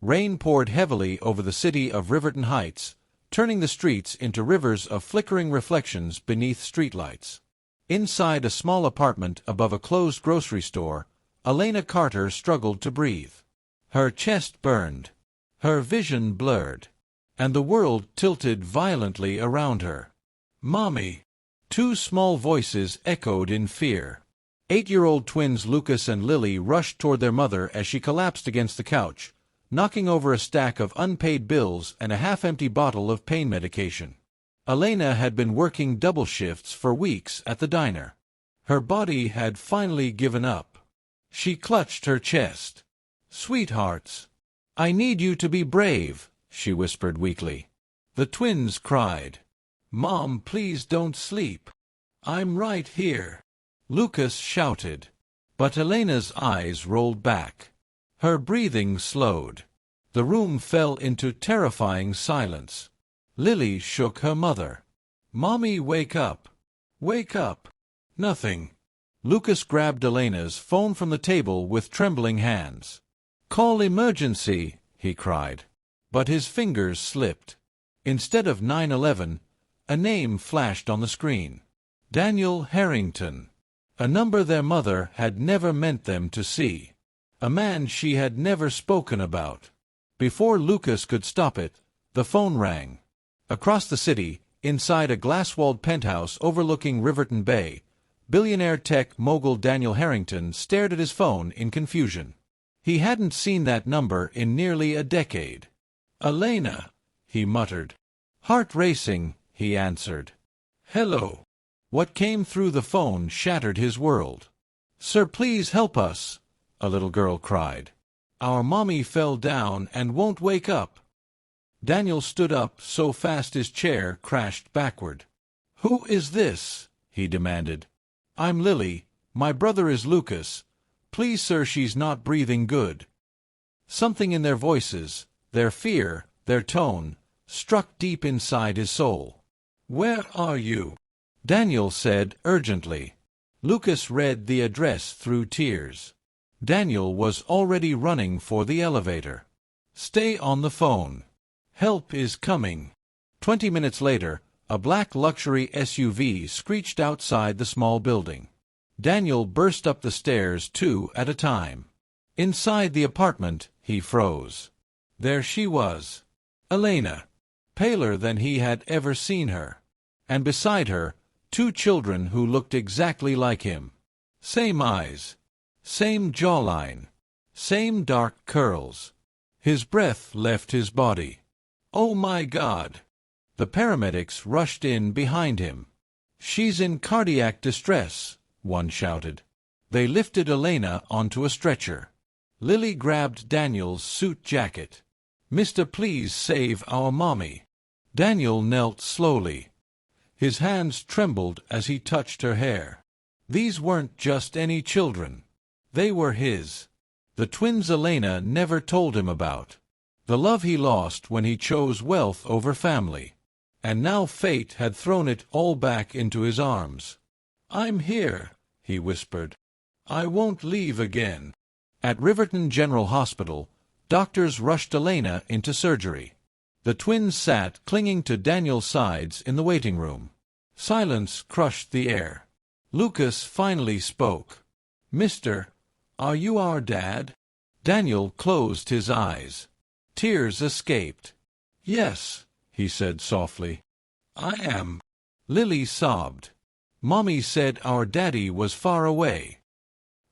Rain poured heavily over the city of Riverton Heights, turning the streets into rivers of flickering reflections beneath streetlights. Inside a small apartment above a closed grocery store, Elena Carter struggled to breathe. Her chest burned, her vision blurred, and the world tilted violently around her. "Mommy!" Two small voices echoed in fear. 8-year-old twins Lucas and Lily rushed toward their mother as she collapsed against the couch, knocking over a stack of unpaid bills and a half-empty bottle of pain medication. Elena had been working double shifts for weeks at the diner. Her body had finally given up. She clutched her chest. "Sweethearts, I need you to be brave," she whispered weakly. The twins cried, "Mom, please don't sleep. I'm right here." Lucas shouted, but Elena's eyes rolled back. Her breathing slowed. The room fell into terrifying silence. Lily shook her mother. "Mommy, wake up. Wake up." "Nothing." Lucas grabbed Elena's phone from the table with trembling hands. "Call emergency," he cried. But his fingers slipped. Instead of 911, a name flashed on the screen. Daniel Harrington. A number their mother had never meant them to see. A man she had never spoken about. Before Lucas could stop it, the phone rang. Across the city, inside a glass-walled penthouse overlooking Riverton Bay, billionaire tech mogul Daniel Harrington stared at his phone in confusion. He hadn't seen that number in nearly a decade. "Elena," he muttered. "Heart racing," he answered. "Hello." What came through the phone shattered his world. "Sir, please help us," a little girl cried. "Our mommy fell down and won't wake up." Daniel stood up so fast his chair crashed backward. "Who is this?" he demanded. "I'm Lily. My brother is Lucas. Please, sir, she's not breathing good." Something in their voices, their fear, their tone, struck deep inside his soul. "Where are you?" Daniel said urgently. Lucas read the address through tears. Daniel was already running for the elevator. "Stay on the phone. Help is coming." 20 minutes later, a black luxury SUV screeched outside the small building. Daniel burst up the stairs 2 at a time. Inside the apartment, he froze. There she was, Elena, paler than he had ever seen her. And beside her, 2 children who looked exactly like him. Same eyes, same jawline, same dark curls. His breath left his body. "Oh my God!" The paramedics rushed in behind him. "She's in cardiac distress," one shouted. They lifted Elena onto a stretcher. Lily grabbed Daniel's suit jacket. "Mister, please save our mommy." Daniel knelt slowly. His hands trembled as he touched her hair. These weren't just any children. They were his. The twins Elena never told him about. The love he lost when he chose wealth over family. And now fate had thrown it all back into his arms. "I'm here," he whispered. "I won't leave again." At Riverton General Hospital, doctors rushed Elena into surgery. The twins sat clinging to Daniel's sides in the waiting room. Silence crushed the air. Lucas finally spoke. "Mister, are you our dad?" Daniel closed his eyes. Tears escaped. "Yes," he said softly. "I am." Lily sobbed. "Mommy said our daddy was far away."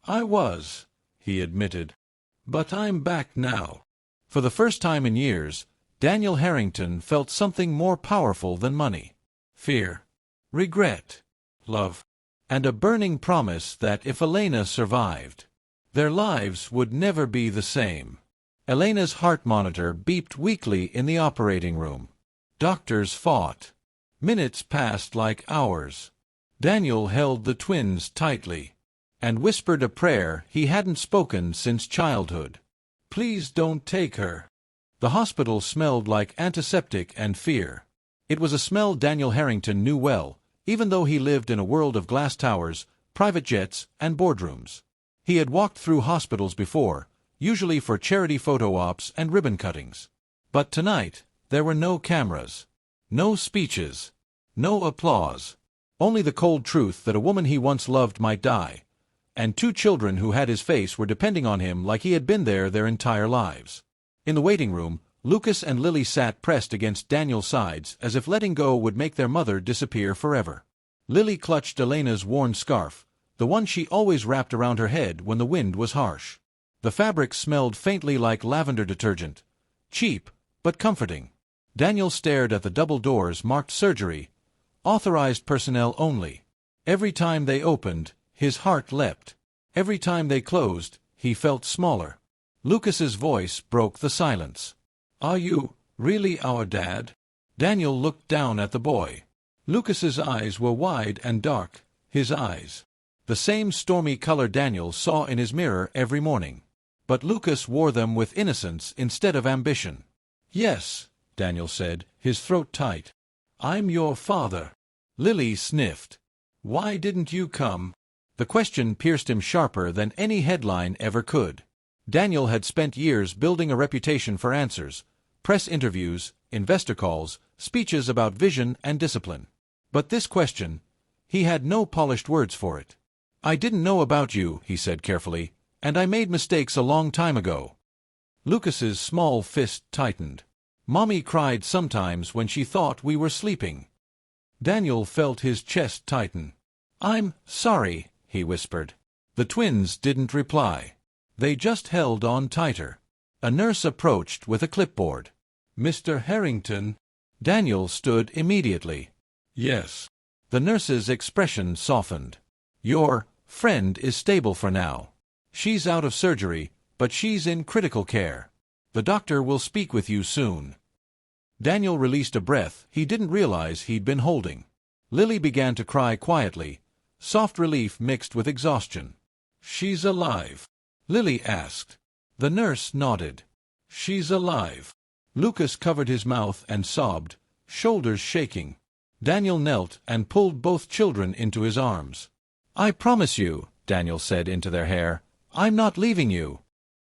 "I was," he admitted. "But I'm back now." For the first time in years, Daniel Harrington felt something more powerful than money. Fear, regret, love, and a burning promise that if Elena survived, their lives would never be the same. Elena's heart monitor beeped weakly in the operating room. Doctors fought. Minutes passed like hours. Daniel held the twins tightly and whispered a prayer he hadn't spoken since childhood. "Please don't take her." The hospital smelled like antiseptic and fear. It was a smell Daniel Harrington knew well, even though he lived in a world of glass towers, private jets, and boardrooms. He had walked through hospitals before, usually for charity photo ops and ribbon cuttings. But tonight, there were no cameras, no speeches, no applause. Only the cold truth that a woman he once loved might die, and 2 children who had his face were depending on him like he had been there their entire lives. In the waiting room, Lucas and Lily sat pressed against Daniel's sides as if letting go would make their mother disappear forever. Lily clutched Elena's worn scarf, the one she always wrapped around her head when the wind was harsh. The fabric smelled faintly like lavender detergent, cheap but comforting. Daniel stared at the double doors marked surgery, authorized personnel only. Every time they opened, his heart leapt. Every time they closed, he felt smaller. Lucas's voice broke the silence. "Are you really our dad?" Daniel looked down at the boy. Lucas's eyes were wide and dark, his eyes the same stormy color Daniel saw in his mirror every morning. But Lucas wore them with innocence instead of ambition. "Yes," Daniel said, his throat tight. "I'm your father." Lily sniffed. "Why didn't you come?" The question pierced him sharper than any headline ever could. Daniel had spent years building a reputation for answers, press interviews, investor calls, speeches about vision and discipline. But this question, he had no polished words for it. "I didn't know about you," he said carefully, "and I made mistakes a long time ago." Lucas's small fist tightened. "Mommy cried sometimes when she thought we were sleeping." Daniel felt his chest tighten. "I'm sorry," he whispered. The twins didn't reply. They just held on tighter. A nurse approached with a clipboard. "Mr. Harrington?" Daniel stood immediately. "Yes." The nurse's expression softened. "Your friend is stable for now. She's out of surgery, but she's in critical care. The doctor will speak with you soon." Daniel released a breath he didn't realize he'd been holding. Lily began to cry quietly, soft relief mixed with exhaustion. "She's alive?" Lily asked. The nurse nodded. "She's alive." Lucas covered his mouth and sobbed, shoulders shaking. Daniel knelt and pulled both children into his arms. "I promise you," Daniel said into their hair, "I'm not leaving you."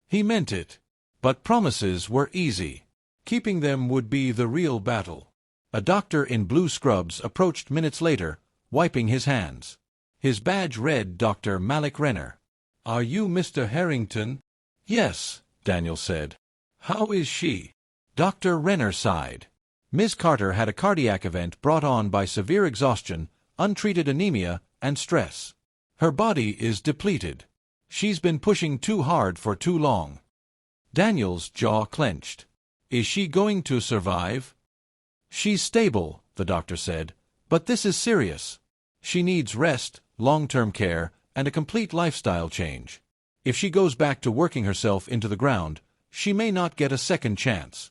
He meant it. But promises were easy. Keeping them would be the real battle. A doctor in blue scrubs approached minutes later, wiping his hands. His badge read Dr. Malik Renner. "Are you Mr. Harrington?" "Yes," Daniel said. "How is she?" Dr. Renner sighed. Ms. Carter had a cardiac event brought on by severe exhaustion, untreated anemia, and stress. Her body is depleted. She's been pushing too hard for too long. Daniel's jaw clenched. "Is she going to survive?" "She's stable," the doctor said, "but this is serious. She needs rest, long-term care, and a complete lifestyle change. If she goes back to working herself into the ground, she may not get a second chance."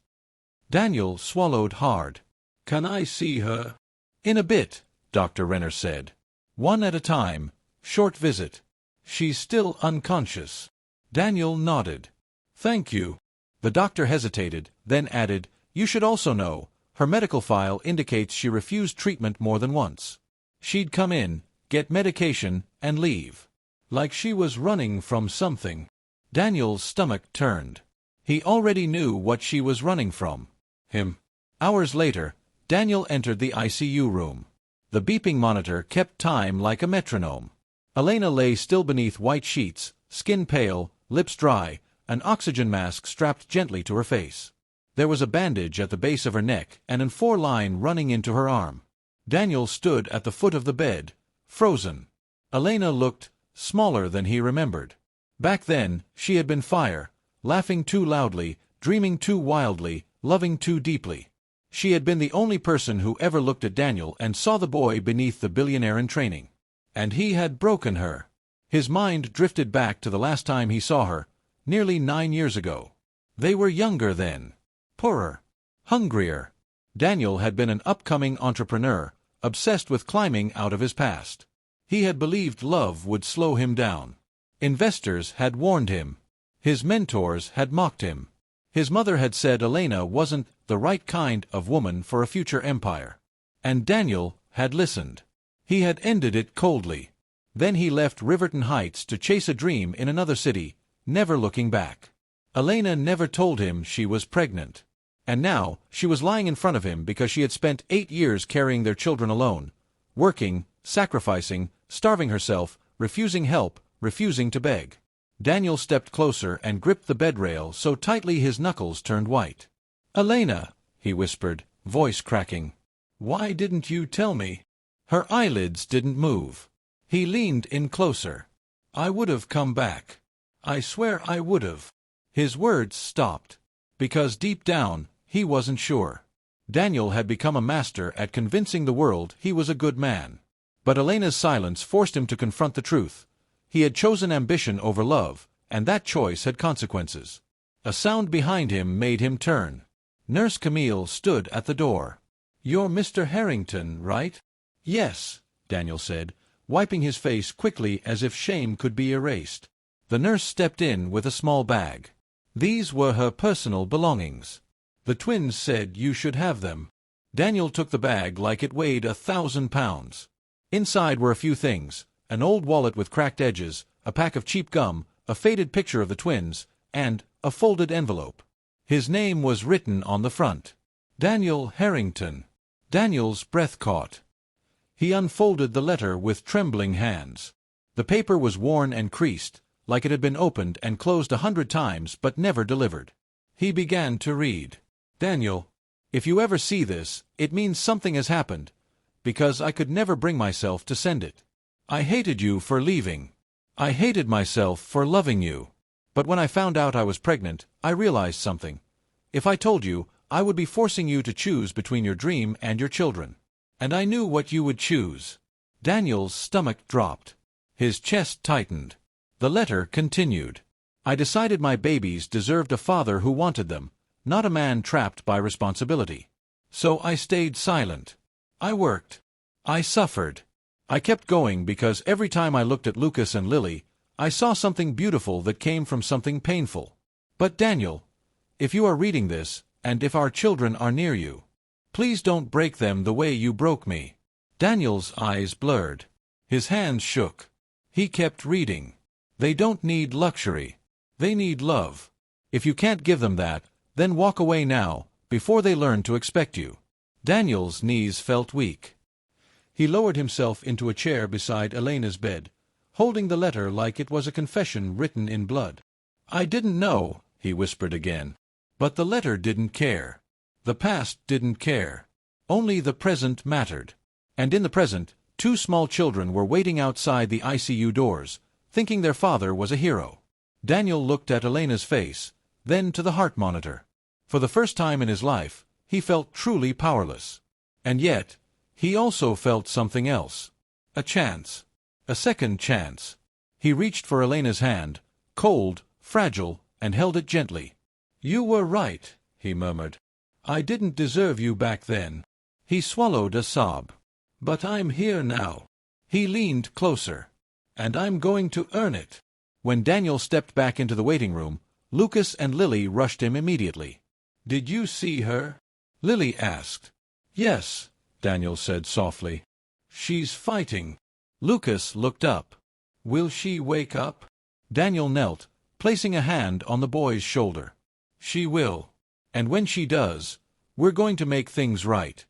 Daniel swallowed hard. "Can I see her?" "In a bit," Dr. Renner said. "One at a time, short visit. She's still unconscious." Daniel nodded. "Thank you." The doctor hesitated, then added, "You should also know, her medical file indicates she refused treatment more than once. She'd come in, get medication, and leave. Like she was running from something." Daniel's stomach turned. He already knew what she was running from. Him. Hours later, Daniel entered the ICU room. The beeping monitor kept time like a metronome. Elena lay still beneath white sheets, skin pale, lips dry, an oxygen mask strapped gently to her face. There was a bandage at the base of her neck and a 4-line running into her arm. Daniel stood at the foot of the bed, frozen. Elena looked smaller than he remembered. Back then, she had been fire, laughing too loudly, dreaming too wildly, loving too deeply. She had been the only person who ever looked at Daniel and saw the boy beneath the billionaire in training. And he had broken her. His mind drifted back to the last time he saw her, nearly 9 years ago. They were younger then. Poorer. Hungrier. Daniel had been an upcoming entrepreneur, obsessed with climbing out of his past. He had believed love would slow him down. Investors had warned him. His mentors had mocked him. His mother had said Elena wasn't the right kind of woman for a future empire. And Daniel had listened. He had ended it coldly. Then he left Riverton Heights to chase a dream in another city, never looking back. Elena never told him she was pregnant. And now, she was lying in front of him because she had spent 8 years carrying their children alone, working, sacrificing, starving herself, refusing help, refusing to beg. Daniel stepped closer and gripped the bed rail so tightly his knuckles turned white. "Elena," he whispered, voice cracking. "Why didn't you tell me?" Her eyelids didn't move. He leaned in closer. "I would have come back. I swear I would have." His words stopped. Because deep down, he wasn't sure. Daniel had become a master at convincing the world he was a good man. But Elena's silence forced him to confront the truth. He had chosen ambition over love, and that choice had consequences. A sound behind him made him turn. Nurse Camille stood at the door. "You're Mr. Harrington, right?" "Yes," Daniel said, wiping his face quickly as if shame could be erased. The nurse stepped in with a small bag. These were her personal belongings. "The twins said you should have them." Daniel took the bag like it weighed 1,000 pounds. Inside were a few things: an old wallet with cracked edges, a pack of cheap gum, a faded picture of the twins, and a folded envelope. His name was written on the front. Daniel Harrington. Daniel's breath caught. He unfolded the letter with trembling hands. The paper was worn and creased, like it had been opened and closed 100 times but never delivered. He began to read. "Daniel, if you ever see this, it means something has happened, because I could never bring myself to send it. I hated you for leaving. I hated myself for loving you. But when I found out I was pregnant, I realized something. If I told you, I would be forcing you to choose between your dream and your children. And I knew what you would choose." Daniel's stomach dropped. His chest tightened. The letter continued. "I decided my babies deserved a father who wanted them, not a man trapped by responsibility. So I stayed silent. I worked. I suffered. I kept going because every time I looked at Lucas and Lily, I saw something beautiful that came from something painful. But Daniel, if you are reading this, and if our children are near you, please don't break them the way you broke me." Daniel's eyes blurred. His hands shook. He kept reading. "They don't need luxury. They need love. If you can't give them that, then walk away now, before they learn to expect you." Daniel's knees felt weak. He lowered himself into a chair beside Elena's bed, holding the letter like it was a confession written in blood. "I didn't know," he whispered again. But the letter didn't care. The past didn't care. Only the present mattered. And in the present, 2 small children were waiting outside the ICU doors, thinking their father was a hero. Daniel looked at Elena's face, then to the heart monitor. For the first time in his life, he felt truly powerless. And yet, he also felt something else. A chance. A second chance. He reached for Elena's hand, cold, fragile, and held it gently. "You were right," he murmured. "I didn't deserve you back then." He swallowed a sob. "But I'm here now." He leaned closer. "And I'm going to earn it." When Daniel stepped back into the waiting room, Lucas and Lily rushed him immediately. "Did you see her?" Lily asked. "Yes," Daniel said softly. "She's fighting." Lucas looked up. "Will she wake up?" Daniel knelt, placing a hand on the boy's shoulder. "She will. And when she does, we're going to make things right."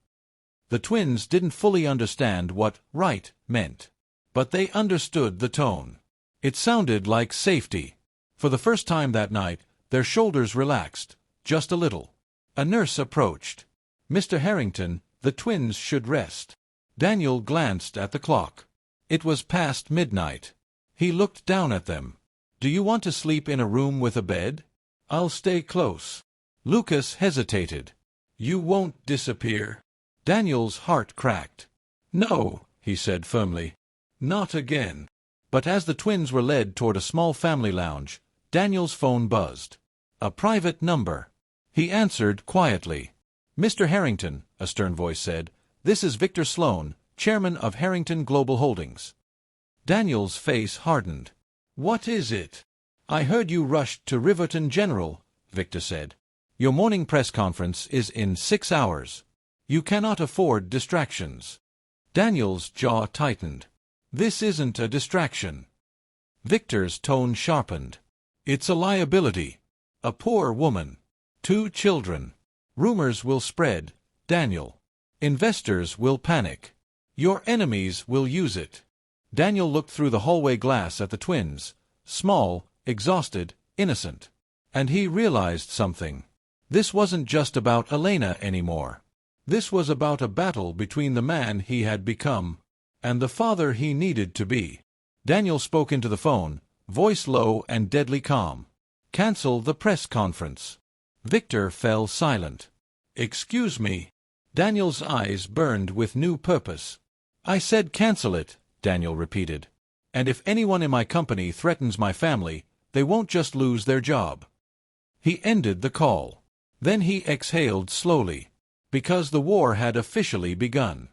The twins didn't fully understand what right meant. But they understood the tone. It sounded like safety. For the first time that night, their shoulders relaxed, just a little. A nurse approached. "Mr. Harrington, the twins should rest." Daniel glanced at the clock. It was past midnight. He looked down at them. "Do you want to sleep in a room with a bed?" "I'll stay close." Lucas hesitated. "You won't disappear?" Daniel's heart cracked. "No," he said firmly. "Not again." But as the twins were led toward a small family lounge, Daniel's phone buzzed. A private number. He answered quietly. "Mr. Harrington," a stern voice said, "this is Victor Sloan, chairman of Harrington Global Holdings." Daniel's face hardened. "What is it?" "I heard you rushed to Riverton General," Victor said. "Your morning press conference is in 6 hours. You cannot afford distractions." Daniel's jaw tightened. "This isn't a distraction." Victor's tone sharpened. "It's a liability. A poor woman. 2 children. Rumors will spread, Daniel. Investors will panic. Your enemies will use it. Daniel looked through the hallway glass at the twins, small, exhausted, innocent. And he realized something. This wasn't just about Elena anymore. This was about a battle between the man he had become and the father he needed to be. Daniel spoke into the phone, voice low and deadly calm. Cancel the press conference. Victor fell silent. Excuse me. Daniel's eyes burned with new purpose. I said cancel it, Daniel repeated. And if anyone in my company threatens my family, they won't just lose their job. He ended the call. Then he exhaled slowly, because the war had officially begun.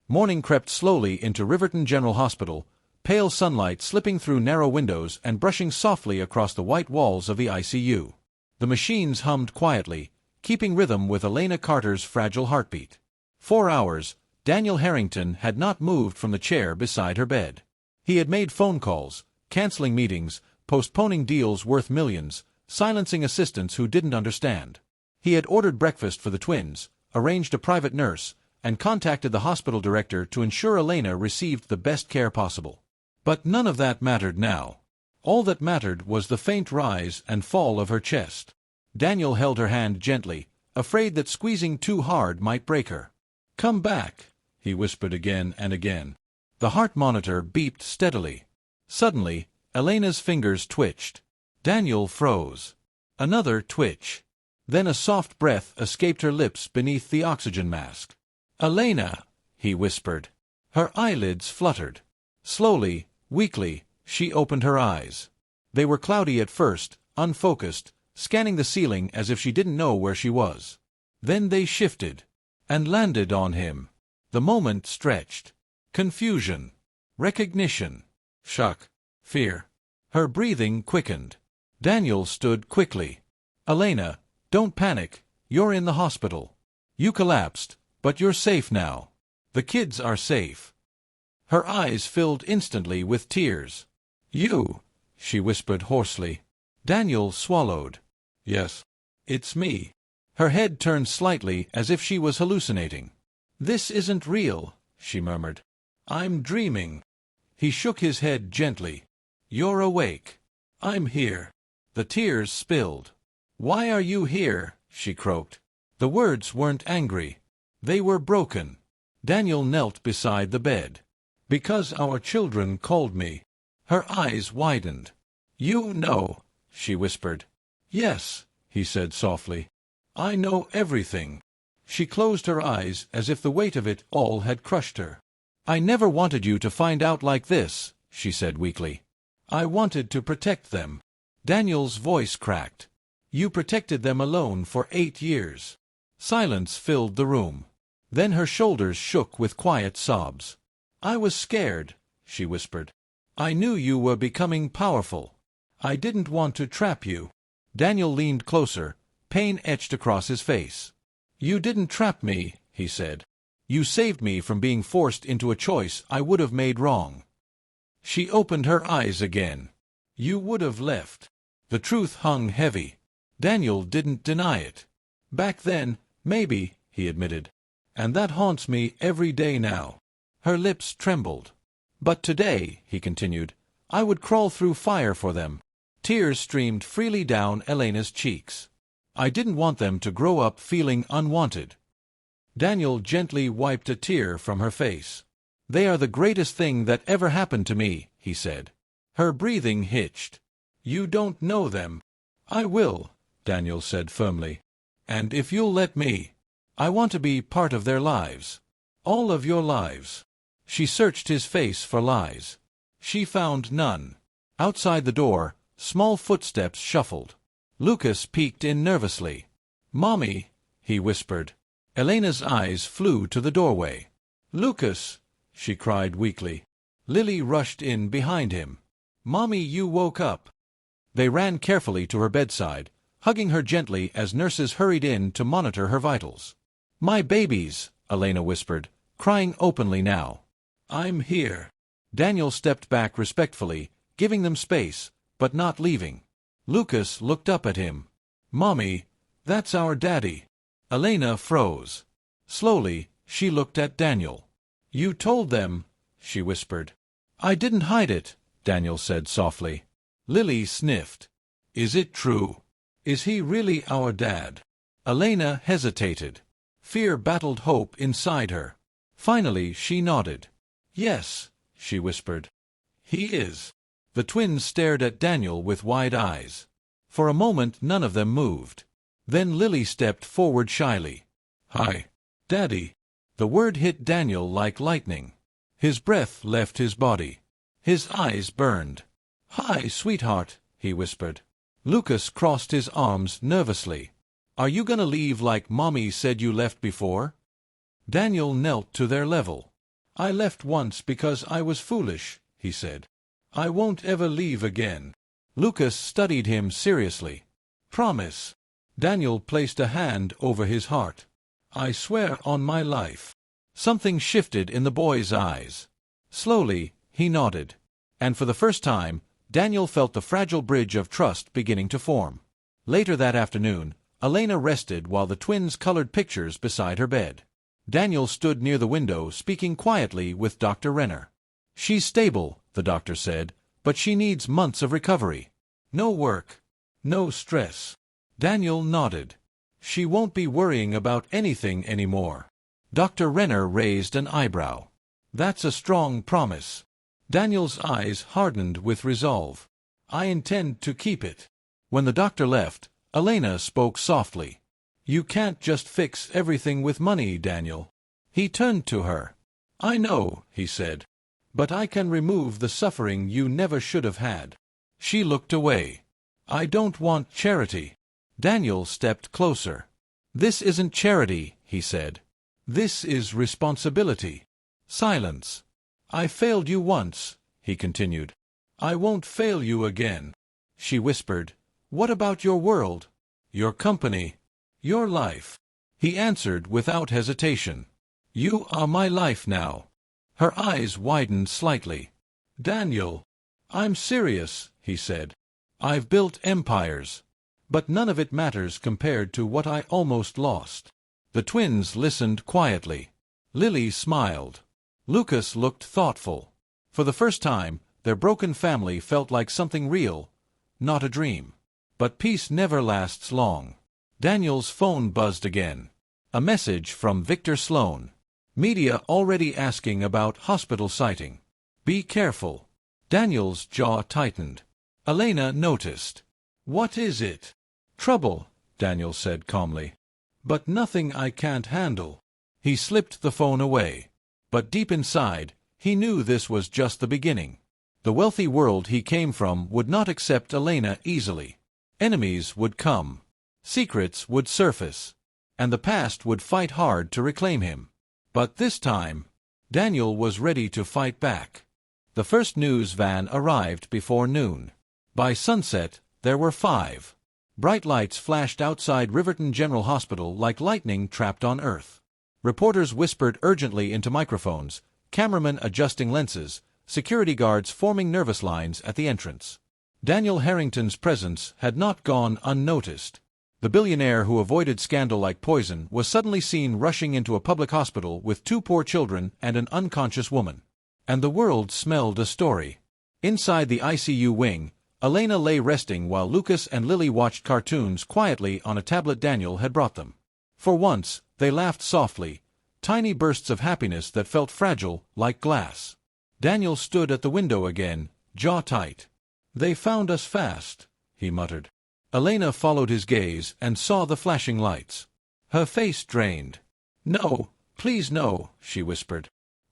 Morning crept slowly into Riverton General Hospital, pale sunlight slipping through narrow windows and brushing softly across the white walls of the ICU. The machines hummed quietly, keeping rhythm with Elena Carter's fragile heartbeat. 4 hours, Daniel Harrington had not moved from the chair beside her bed. He had made phone calls, canceling meetings, postponing deals worth millions, silencing assistants who didn't understand. He had ordered breakfast for the twins, arranged a private nurse, and contacted the hospital director to ensure Elena received the best care possible. But none of that mattered now. All that mattered was the faint rise and fall of her chest. Daniel held her hand gently, afraid that squeezing too hard might break her. "Come back," he whispered again and again. The heart monitor beeped steadily. Suddenly, Elena's fingers twitched. Daniel froze. Another twitch. Then a soft breath escaped her lips beneath the oxygen mask. "Elena," he whispered. Her eyelids fluttered. Slowly, weakly, she opened her eyes. They were cloudy at first, unfocused, scanning the ceiling as if she didn't know where she was. Then they shifted and landed on him. The moment stretched. Confusion. Recognition. Shock. Fear. Her breathing quickened. Daniel stood quickly. "Elena, don't panic. You're in the hospital. You collapsed, but you're safe now. The kids are safe." Her eyes filled instantly with tears. "You," she whispered hoarsely. Daniel swallowed. "Yes, it's me." Her head turned slightly as if she was hallucinating. "This isn't real," she murmured. "I'm dreaming." He shook his head gently. "You're awake. I'm here." The tears spilled. "Why are you here?" she croaked. The words weren't angry. They were broken. Daniel knelt beside the bed. "Because our children called me." Her eyes widened. "You know," she whispered. "Yes," he said softly. "I know everything." She closed her eyes as if the weight of it all had crushed her. "I never wanted you to find out like this," she said weakly. "I wanted to protect them." Daniel's voice cracked. "You protected them alone for 8 years." Silence filled the room. Then her shoulders shook with quiet sobs. "I was scared," she whispered. "I knew you were becoming powerful. I didn't want to trap you." Daniel leaned closer, pain etched across his face. "You didn't trap me," he said. "You saved me from being forced into a choice I would have made wrong." She opened her eyes again. "You would have left." The truth hung heavy. Daniel didn't deny it. "Back then, maybe," he admitted. "And that haunts me every day now." Her lips trembled. "But today," he continued, "I would crawl through fire for them." Tears streamed freely down Elena's cheeks. "I didn't want them to grow up feeling unwanted." Daniel gently wiped a tear from her face. "They are the greatest thing that ever happened to me," he said. Her breathing hitched. "You don't know them." "I will," Daniel said firmly. "And if you'll let me, I want to be part of their lives. All of your lives." She searched his face for lies. She found none. Outside the door, small footsteps shuffled. Lucas peeked in nervously. "Mommy," he whispered. Elena's eyes flew to the doorway. "Lucas," she cried weakly. Lily rushed in behind him. "Mommy, you woke up." They ran carefully to her bedside, hugging her gently as nurses hurried in to monitor her vitals. "My babies," Elena whispered, crying openly now. "I'm here." Daniel stepped back respectfully, giving them space, but not leaving. Lucas looked up at him. Mommy, that's our daddy. Elena froze. Slowly, she looked at Daniel. You told them, she whispered. I didn't hide it, Daniel said softly. Lily sniffed. Is it true? Is he really our dad? Elena hesitated. Fear battled hope inside her. Finally, she nodded. Yes, she whispered. He is. The twins stared at Daniel with wide eyes. For a moment, none of them moved. Then Lily stepped forward shyly. Hi, Daddy. The word hit Daniel like lightning. His breath left his body. His eyes burned. Hi, sweetheart, he whispered. Lucas crossed his arms nervously. Are you gonna leave like Mommy said you left before? Daniel knelt to their level. I left once because I was foolish, he said. I won't ever leave again. Lucas studied him seriously. Promise. Daniel placed a hand over his heart. I swear on my life. Something shifted in the boy's eyes. Slowly, he nodded. And for the first time, Daniel felt the fragile bridge of trust beginning to form. Later that afternoon, Elena rested while the twins colored pictures beside her bed. Daniel stood near the window speaking quietly with Dr. Renner. She's stable, the doctor said, but she needs months of recovery. No work. No stress. Daniel nodded. She won't be worrying about anything anymore. Dr. Renner raised an eyebrow. That's a strong promise. Daniel's eyes hardened with resolve. I intend to keep it. When the doctor left, Elena spoke softly. You can't just fix everything with money, Daniel. He turned to her. I know, he said. But I can remove the suffering you never should have had. She looked away. I don't want charity. Daniel stepped closer. This isn't charity, he said. This is responsibility. Silence. I failed you once, he continued. I won't fail you again. She whispered. What about your world? Your company? Your life? He answered without hesitation. You are my life now. Her eyes widened slightly. Daniel. I'm serious, he said. I've built empires. But none of it matters compared to what I almost lost. The twins listened quietly. Lily smiled. Lucas looked thoughtful. For the first time, their broken family felt like something real, not a dream. But peace never lasts long. Daniel's phone buzzed again. A message from Victor Sloan. Media already asking about hospital sighting. Be careful. Daniel's jaw tightened. Elena noticed. What is it? Trouble, Daniel said calmly. But nothing I can't handle. He slipped the phone away. But deep inside, he knew this was just the beginning. The wealthy world he came from would not accept Elena easily. Enemies would come. Secrets would surface. And the past would fight hard to reclaim him. But this time, Daniel was ready to fight back. The first news van arrived before noon. By sunset, there were 5. Bright lights flashed outside Riverton General Hospital like lightning trapped on Earth. Reporters whispered urgently into microphones, cameramen adjusting lenses, security guards forming nervous lines at the entrance. Daniel Harrington's presence had not gone unnoticed. The billionaire who avoided scandal like poison was suddenly seen rushing into a public hospital with 2 poor children and an unconscious woman. And the world smelled a story. Inside the ICU wing, Elena lay resting while Lucas and Lily watched cartoons quietly on a tablet Daniel had brought them. For once, they laughed softly, tiny bursts of happiness that felt fragile like glass. Daniel stood at the window again, jaw tight. They found us fast, he muttered. Elena followed his gaze and saw the flashing lights. Her face drained. No, please no, she whispered.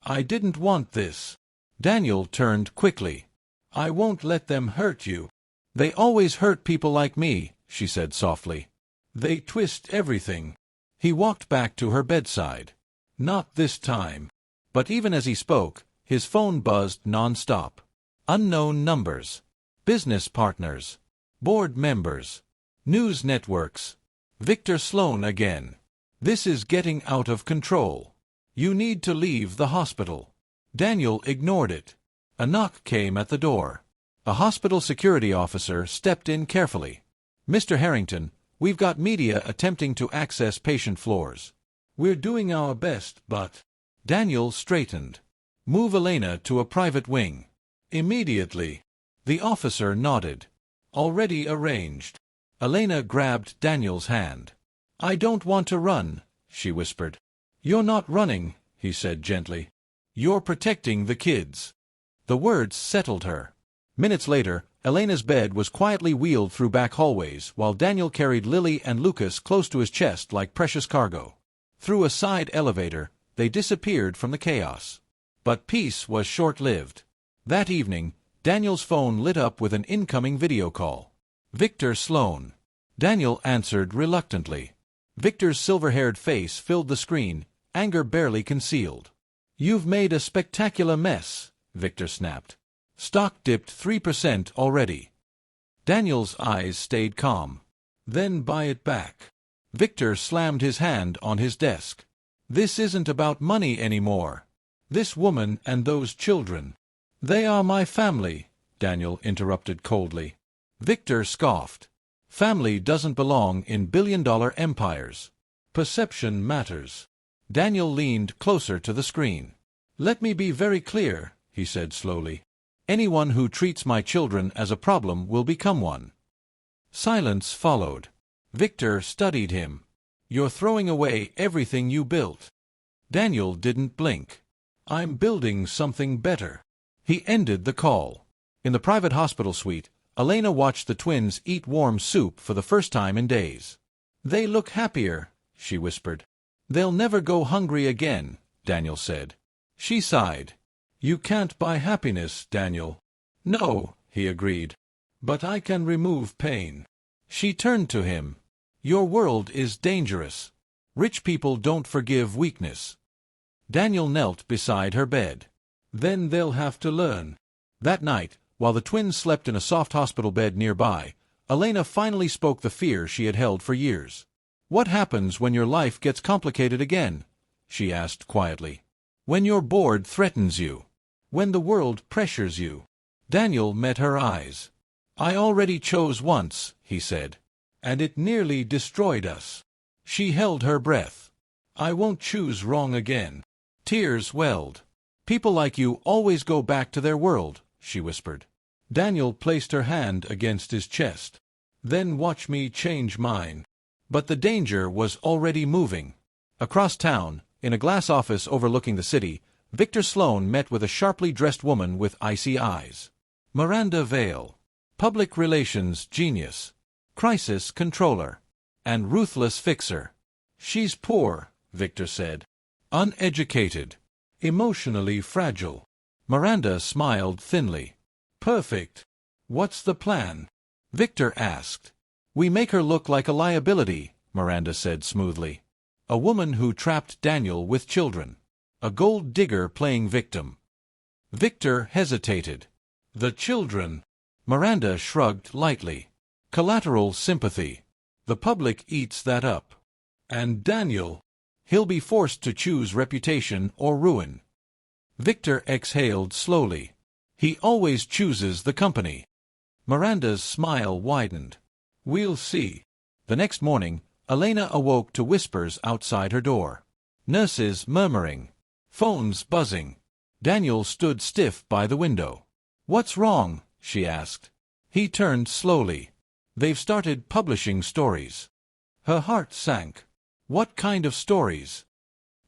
I didn't want this. Daniel turned quickly. I won't let them hurt you. They always hurt people like me, she said softly. They twist everything. He walked back to her bedside. Not this time. But even as he spoke, his phone buzzed non-stop. Unknown numbers. Business partners. Board members. News networks. Victor Sloan again. This is getting out of control. You need to leave the hospital. Daniel ignored it. A knock came at the door. A hospital security officer stepped in carefully. Mr. Harrington, We've got media attempting to access patient floors. We're doing our best, but... Daniel straightened. Move Elena to a private wing. Immediately. The officer nodded. Already arranged. Elena grabbed Daniel's hand. I don't want to run, she whispered. You're not running, he said gently. You're protecting the kids. The words settled her. Minutes later, Elena's bed was quietly wheeled through back hallways while Daniel carried Lily and Lucas close to his chest like precious cargo. Through a side elevator, they disappeared from the chaos. But peace was short-lived. That evening, Daniel's phone lit up with an incoming video call. Victor Sloan. Daniel answered reluctantly. Victor's silver-haired face filled the screen, anger barely concealed. You've made a spectacular mess, Victor snapped. Stock dipped 3% already. Daniel's eyes stayed calm. Then buy it back. Victor slammed his hand on his desk. This isn't about money anymore. This woman and those children. They are my family, Daniel interrupted coldly. Victor scoffed. Family doesn't belong in billion-dollar empires. Perception matters. Daniel leaned closer to the screen. Let me be very clear, he said slowly. Anyone who treats my children as a problem will become one. Silence followed. Victor studied him. You're throwing away everything you built. Daniel didn't blink. I'm building something better. He ended the call. In the private hospital suite, Elena watched the twins eat warm soup for the first time in days. They look happier, she whispered. They'll never go hungry again, Daniel said. She sighed. You can't buy happiness, Daniel. No, he agreed. But I can remove pain. She turned to him. Your world is dangerous. Rich people don't forgive weakness. Daniel knelt beside her bed. Then they'll have to learn. That night, while the twins slept in a soft hospital bed nearby, Elena finally spoke the fear she had held for years. What happens when your life gets complicated again? She asked quietly. When your board threatens you. When the world pressures you. Daniel met her eyes. I already chose once, he said. And it nearly destroyed us. She held her breath. I won't choose wrong again. Tears welled. People like you always go back to their world, she whispered. Daniel placed her hand against his chest. Then watch me change mine. But the danger was already moving. Across town, in a glass office overlooking the city, Victor Sloan met with a sharply dressed woman with icy eyes. Miranda Vale. Public relations genius. Crisis controller. And ruthless fixer. She's poor, Victor said. Uneducated. Emotionally fragile. Miranda smiled thinly. Perfect. What's the plan? Victor asked. We make her look like a liability, Miranda said smoothly. A woman who trapped Daniel with children. A gold digger playing victim. Victor hesitated. The children. Miranda shrugged lightly. Collateral sympathy. The public eats that up. And Daniel. He'll be forced to choose reputation or ruin. Victor exhaled slowly. He always chooses the company. Miranda's smile widened. We'll see. The next morning, Elena awoke to whispers outside her door. Nurses murmuring. Phones buzzing. Daniel stood stiff by the window. What's wrong? She asked. He turned slowly. They've started publishing stories. Her heart sank. What kind of stories?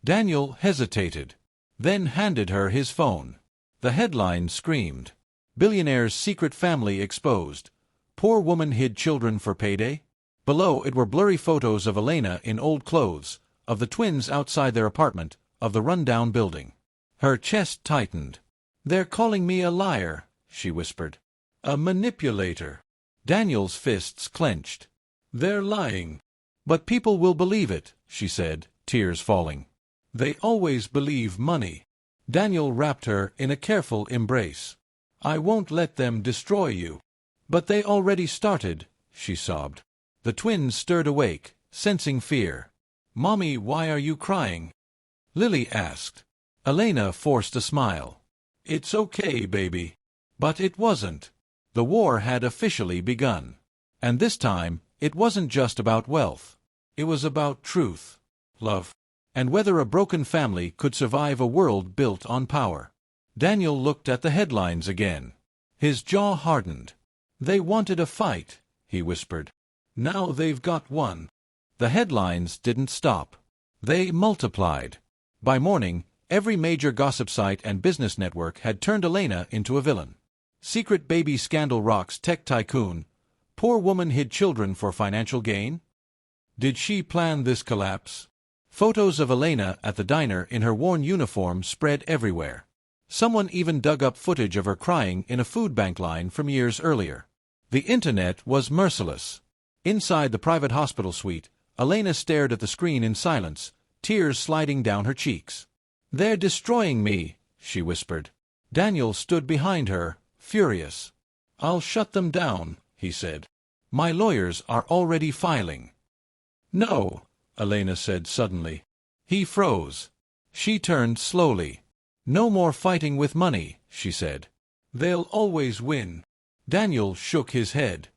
Daniel hesitated, then handed her his phone. The headline screamed. Billionaire's secret family exposed. Poor woman hid children for payday? Below it were blurry photos of Elena in old clothes, of the twins outside their apartment, of the run-down building. Her chest tightened. They're calling me a liar, she whispered. A manipulator. Daniel's fists clenched. They're lying. But people will believe it, she said, tears falling. They always believe money. Daniel wrapped her in a careful embrace. I won't let them destroy you. But they already started, she sobbed. The twins stirred awake, sensing fear. Mommy, why are you crying? Lily asked. Elena forced a smile. It's okay, baby. But it wasn't. The war had officially begun. And this time, It wasn't just about wealth. It was about truth, love, and whether a broken family could survive a world built on power. Daniel looked at the headlines again. His jaw hardened. "They wanted a fight," he whispered. "Now they've got one." The headlines didn't stop. They multiplied. By morning, every major gossip site and business network had turned Elena into a villain. Secret baby scandal rocks tech tycoon. Poor woman hid children for financial gain? Did she plan this collapse? Photos of Elena at the diner in her worn uniform spread everywhere. Someone even dug up footage of her crying in a food bank line from years earlier. The internet was merciless. Inside the private hospital suite, Elena stared at the screen in silence, tears sliding down her cheeks. "They're destroying me," she whispered. Daniel stood behind her, furious. "I'll shut them down," he said. "My lawyers are already filing." "No," Elena said suddenly. He froze. She turned slowly. "No more fighting with money," she said. "They'll always win." Daniel shook his head.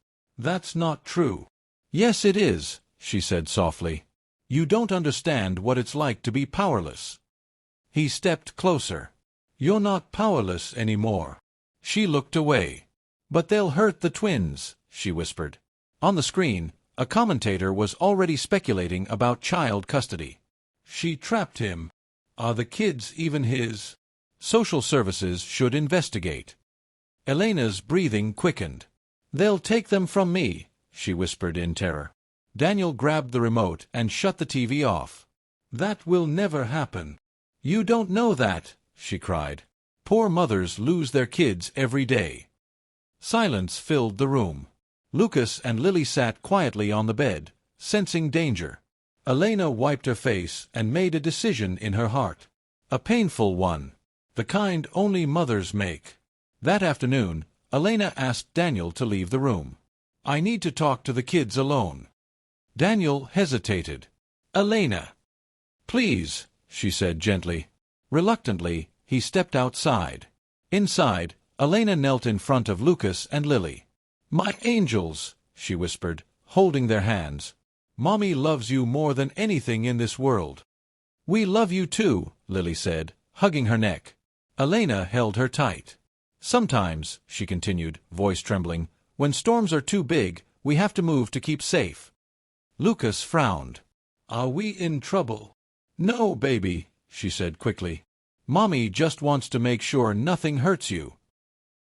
"That's not true." "Yes, it is," she said softly. "You don't understand what it's like to be powerless." He stepped closer. "You're not powerless anymore." She looked away. "But they'll hurt the twins," she whispered. On the screen, a commentator was already speculating about child custody. "She trapped him. Are the kids even his? Social services should investigate." Elena's breathing quickened. "They'll take them from me," she whispered in terror. Daniel grabbed the remote and shut the TV off. "That will never happen." "You don't know that," she cried. "Poor mothers lose their kids every day." Silence filled the room. Lucas and Lily sat quietly on the bed, sensing danger. Elena wiped her face and made a decision in her heart. A painful one. The kind only mothers make. That afternoon, Elena asked Daniel to leave the room. "I need to talk to the kids alone." Daniel hesitated. "Elena." "Please," she said gently. Reluctantly, he stepped outside. Inside, Elena knelt in front of Lucas and Lily. "My angels," she whispered, holding their hands. "Mommy loves you more than anything in this world." "We love you too," Lily said, hugging her neck. Elena held her tight. "Sometimes," she continued, voice trembling, "when storms are too big, we have to move to keep safe." Lucas frowned. "Are we in trouble?" "No, baby," she said quickly. "Mommy just wants to make sure nothing hurts you."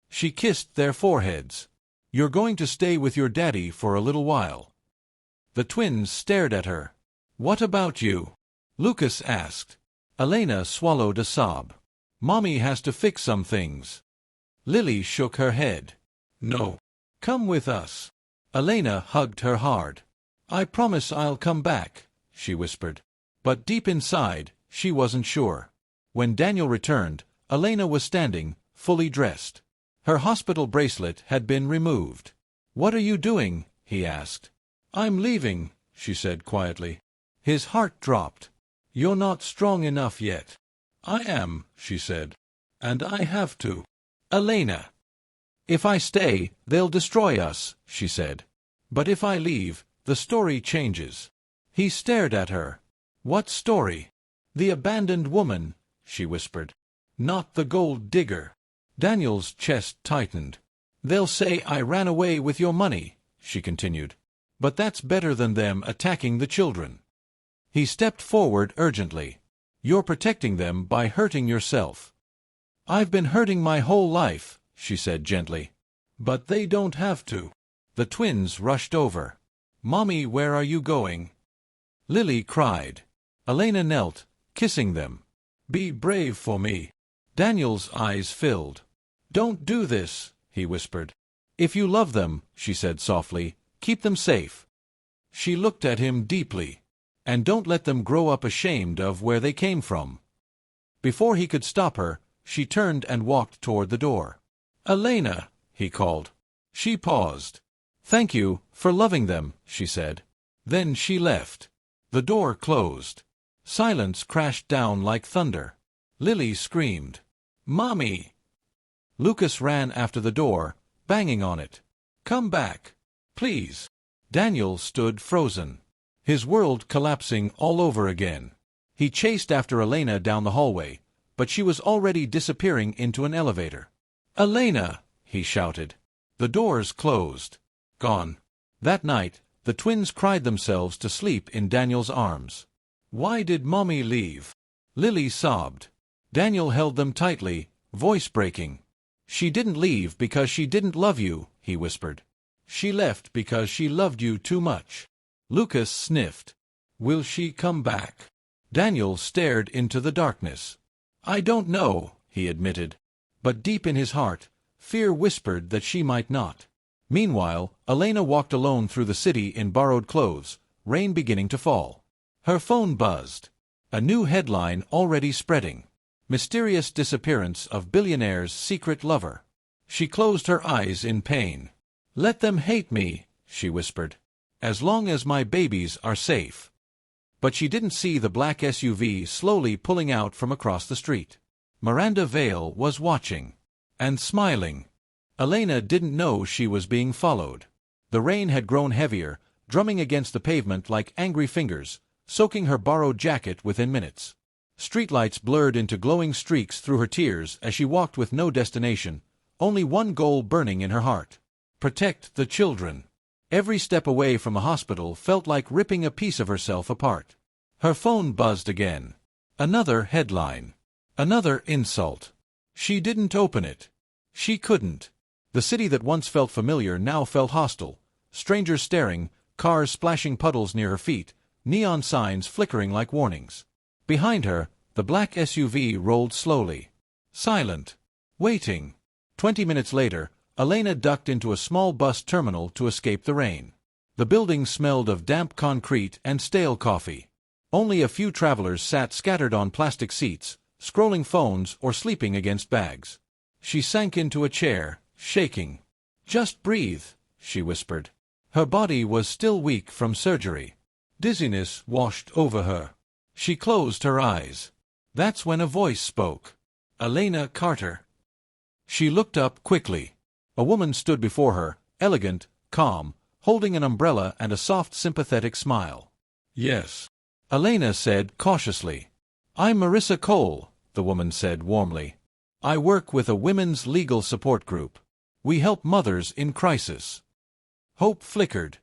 She kissed their foreheads. "You're going to stay with your daddy for a little while." The twins stared at her. "What about you?" Lucas asked. Elena swallowed a sob. "Mommy has to fix some things." Lily shook her head. "No. Come with us." Elena hugged her hard. "I promise I'll come back," she whispered. But deep inside, she wasn't sure. When Daniel returned, Elena was standing, fully dressed. Her hospital bracelet had been removed. "What are you doing?" he asked. "I'm leaving," she said quietly. His heart dropped. "You're not strong enough yet." "I am," she said. "And I have to." "Elena." "If I stay, they'll destroy us," she said. "But if I leave, the story changes." He stared at her. "What story?" "The abandoned woman," she whispered. "Not the gold digger." Daniel's chest tightened. "They'll say I ran away with your money," she continued. "But that's better than them attacking the children." He stepped forward urgently. "You're protecting them by hurting yourself." "I've been hurting my whole life," she said gently. "But they don't have to." The twins rushed over. "Mommy, where are you going?" Lily cried. Elena knelt, kissing them. "Be brave for me." Daniel's eyes filled. "Don't do this," he whispered. "If you love them," she said softly, "keep them safe." She looked at him deeply. "And don't let them grow up ashamed of where they came from." Before he could stop her, she turned and walked toward the door. "Elena," he called. She paused. "Thank you for loving them," she said. Then she left. The door closed. Silence crashed down like thunder. Lily screamed, "Mommy!" Lucas ran after the door, banging on it. "Come back. Please." Daniel stood frozen, his world collapsing all over again. He chased after Elena down the hallway, but she was already disappearing into an elevator. "Elena!" he shouted. The doors closed. Gone. That night, the twins cried themselves to sleep in Daniel's arms. "Why did Mommy leave?" Lily sobbed. Daniel held them tightly, voice breaking. "She didn't leave because she didn't love you," he whispered. "She left because she loved you too much." Lucas sniffed. "Will she come back?" Daniel stared into the darkness. "I don't know," he admitted. But deep in his heart, fear whispered that she might not. Meanwhile, Elena walked alone through the city in borrowed clothes, rain beginning to fall. Her phone buzzed. A new headline already spreading. Mysterious disappearance of billionaire's secret lover. She closed her eyes in pain. "Let them hate me," she whispered, "as long as my babies are safe." But she didn't see the black SUV slowly pulling out from across the street. Miranda Vale was watching. And smiling. Elena didn't know she was being followed. The rain had grown heavier, drumming against the pavement like angry fingers, soaking her borrowed jacket within minutes. Streetlights blurred into glowing streaks through her tears as she walked with no destination, only one goal burning in her heart. Protect the children. Every step away from a hospital felt like ripping a piece of herself apart. Her phone buzzed again. Another headline. Another insult. She didn't open it. She couldn't. The city that once felt familiar now felt hostile. Strangers staring, cars splashing puddles near her feet, neon signs flickering like warnings. Behind her, the black SUV rolled slowly. Silent. Waiting. 20 minutes later, Elena ducked into a small bus terminal to escape the rain. The building smelled of damp concrete and stale coffee. Only a few travelers sat scattered on plastic seats, scrolling phones or sleeping against bags. She sank into a chair, shaking. "Just breathe," she whispered. Her body was still weak from surgery. Dizziness washed over her. She closed her eyes. That's when a voice spoke. "Elena Carter." She looked up quickly. A woman stood before her, elegant, calm, holding an umbrella and a soft, sympathetic smile. "Yes," Elena said cautiously. "I'm Marissa Cole," the woman said warmly. "I work with a women's legal support group. We help mothers in crisis." Hope flickered.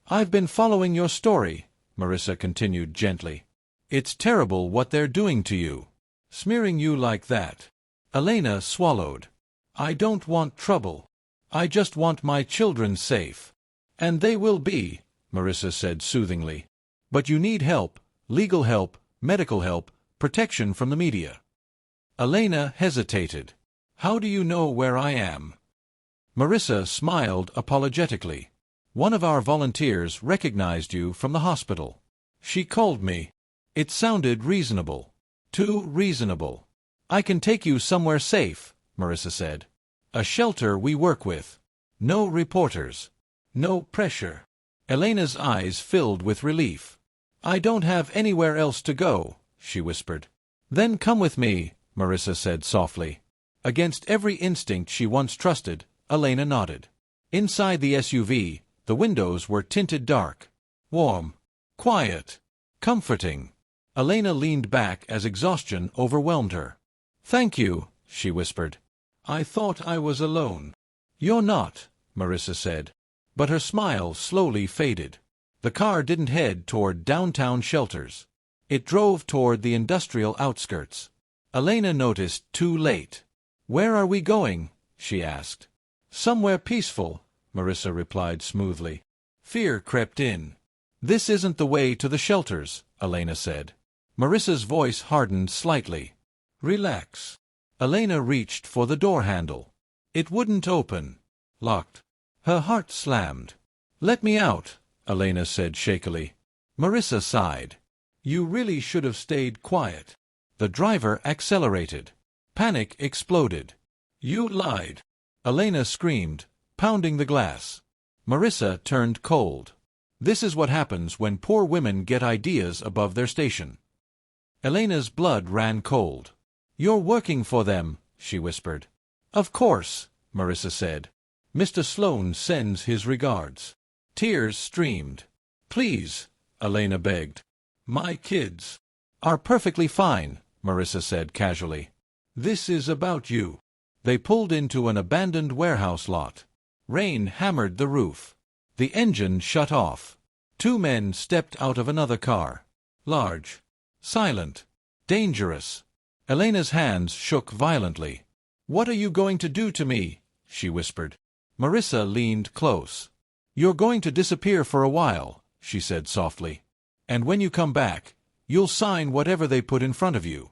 "I've been following your story," Marissa continued gently. "It's terrible what they're doing to you. Smearing you like that." Elena swallowed. "I don't want trouble. I just want my children safe." "And they will be," Marissa said soothingly. "But you need help, legal help, medical help, protection from the media." Elena hesitated. "How do you know where I am?" Marissa smiled apologetically. "One of our volunteers recognized you from the hospital. She called me." It sounded reasonable. Too reasonable. "I can take you somewhere safe," Marissa said. "A shelter we work with. No reporters. No pressure." Elena's eyes filled with relief. "I don't have anywhere else to go," she whispered. "Then come with me," Marissa said softly. Against every instinct she once trusted, Elena nodded. Inside the SUV, the windows were tinted dark. Warm. Quiet. Comforting. Elena leaned back as exhaustion overwhelmed her. "Thank you," she whispered. "I thought I was alone." "You're not," Marissa said. But her smile slowly faded. The car didn't head toward downtown shelters. It drove toward the industrial outskirts. Elena noticed too late. "Where are we going?" she asked. "Somewhere peaceful," Marissa replied smoothly. Fear crept in. "This isn't the way to the shelters," Elena said. Marissa's voice hardened slightly. "Relax." Elena reached for the door handle. It wouldn't open. Locked. Her heart slammed. "Let me out," Elena said shakily. Marissa sighed. "You really should have stayed quiet." The driver accelerated. Panic exploded. "You lied!" Elena screamed, pounding the glass. Marissa turned cold. This is what happens when poor women get ideas above their station. Elena's blood ran cold. "You're working for them," she whispered. "Of course," Marissa said. "Mr. Sloane sends his regards." Tears streamed. "Please," Elena begged. "My kids are perfectly fine," Marissa said casually. "This is about you." They pulled into an abandoned warehouse lot. Rain hammered the roof. The engine shut off. Two men stepped out of another car. Large, silent, dangerous. Elena's hands shook violently. "What are you going to do to me?" she whispered. Marissa leaned close. "You're going to disappear for a while," she said softly. "And when you come back, you'll sign whatever they put in front of you."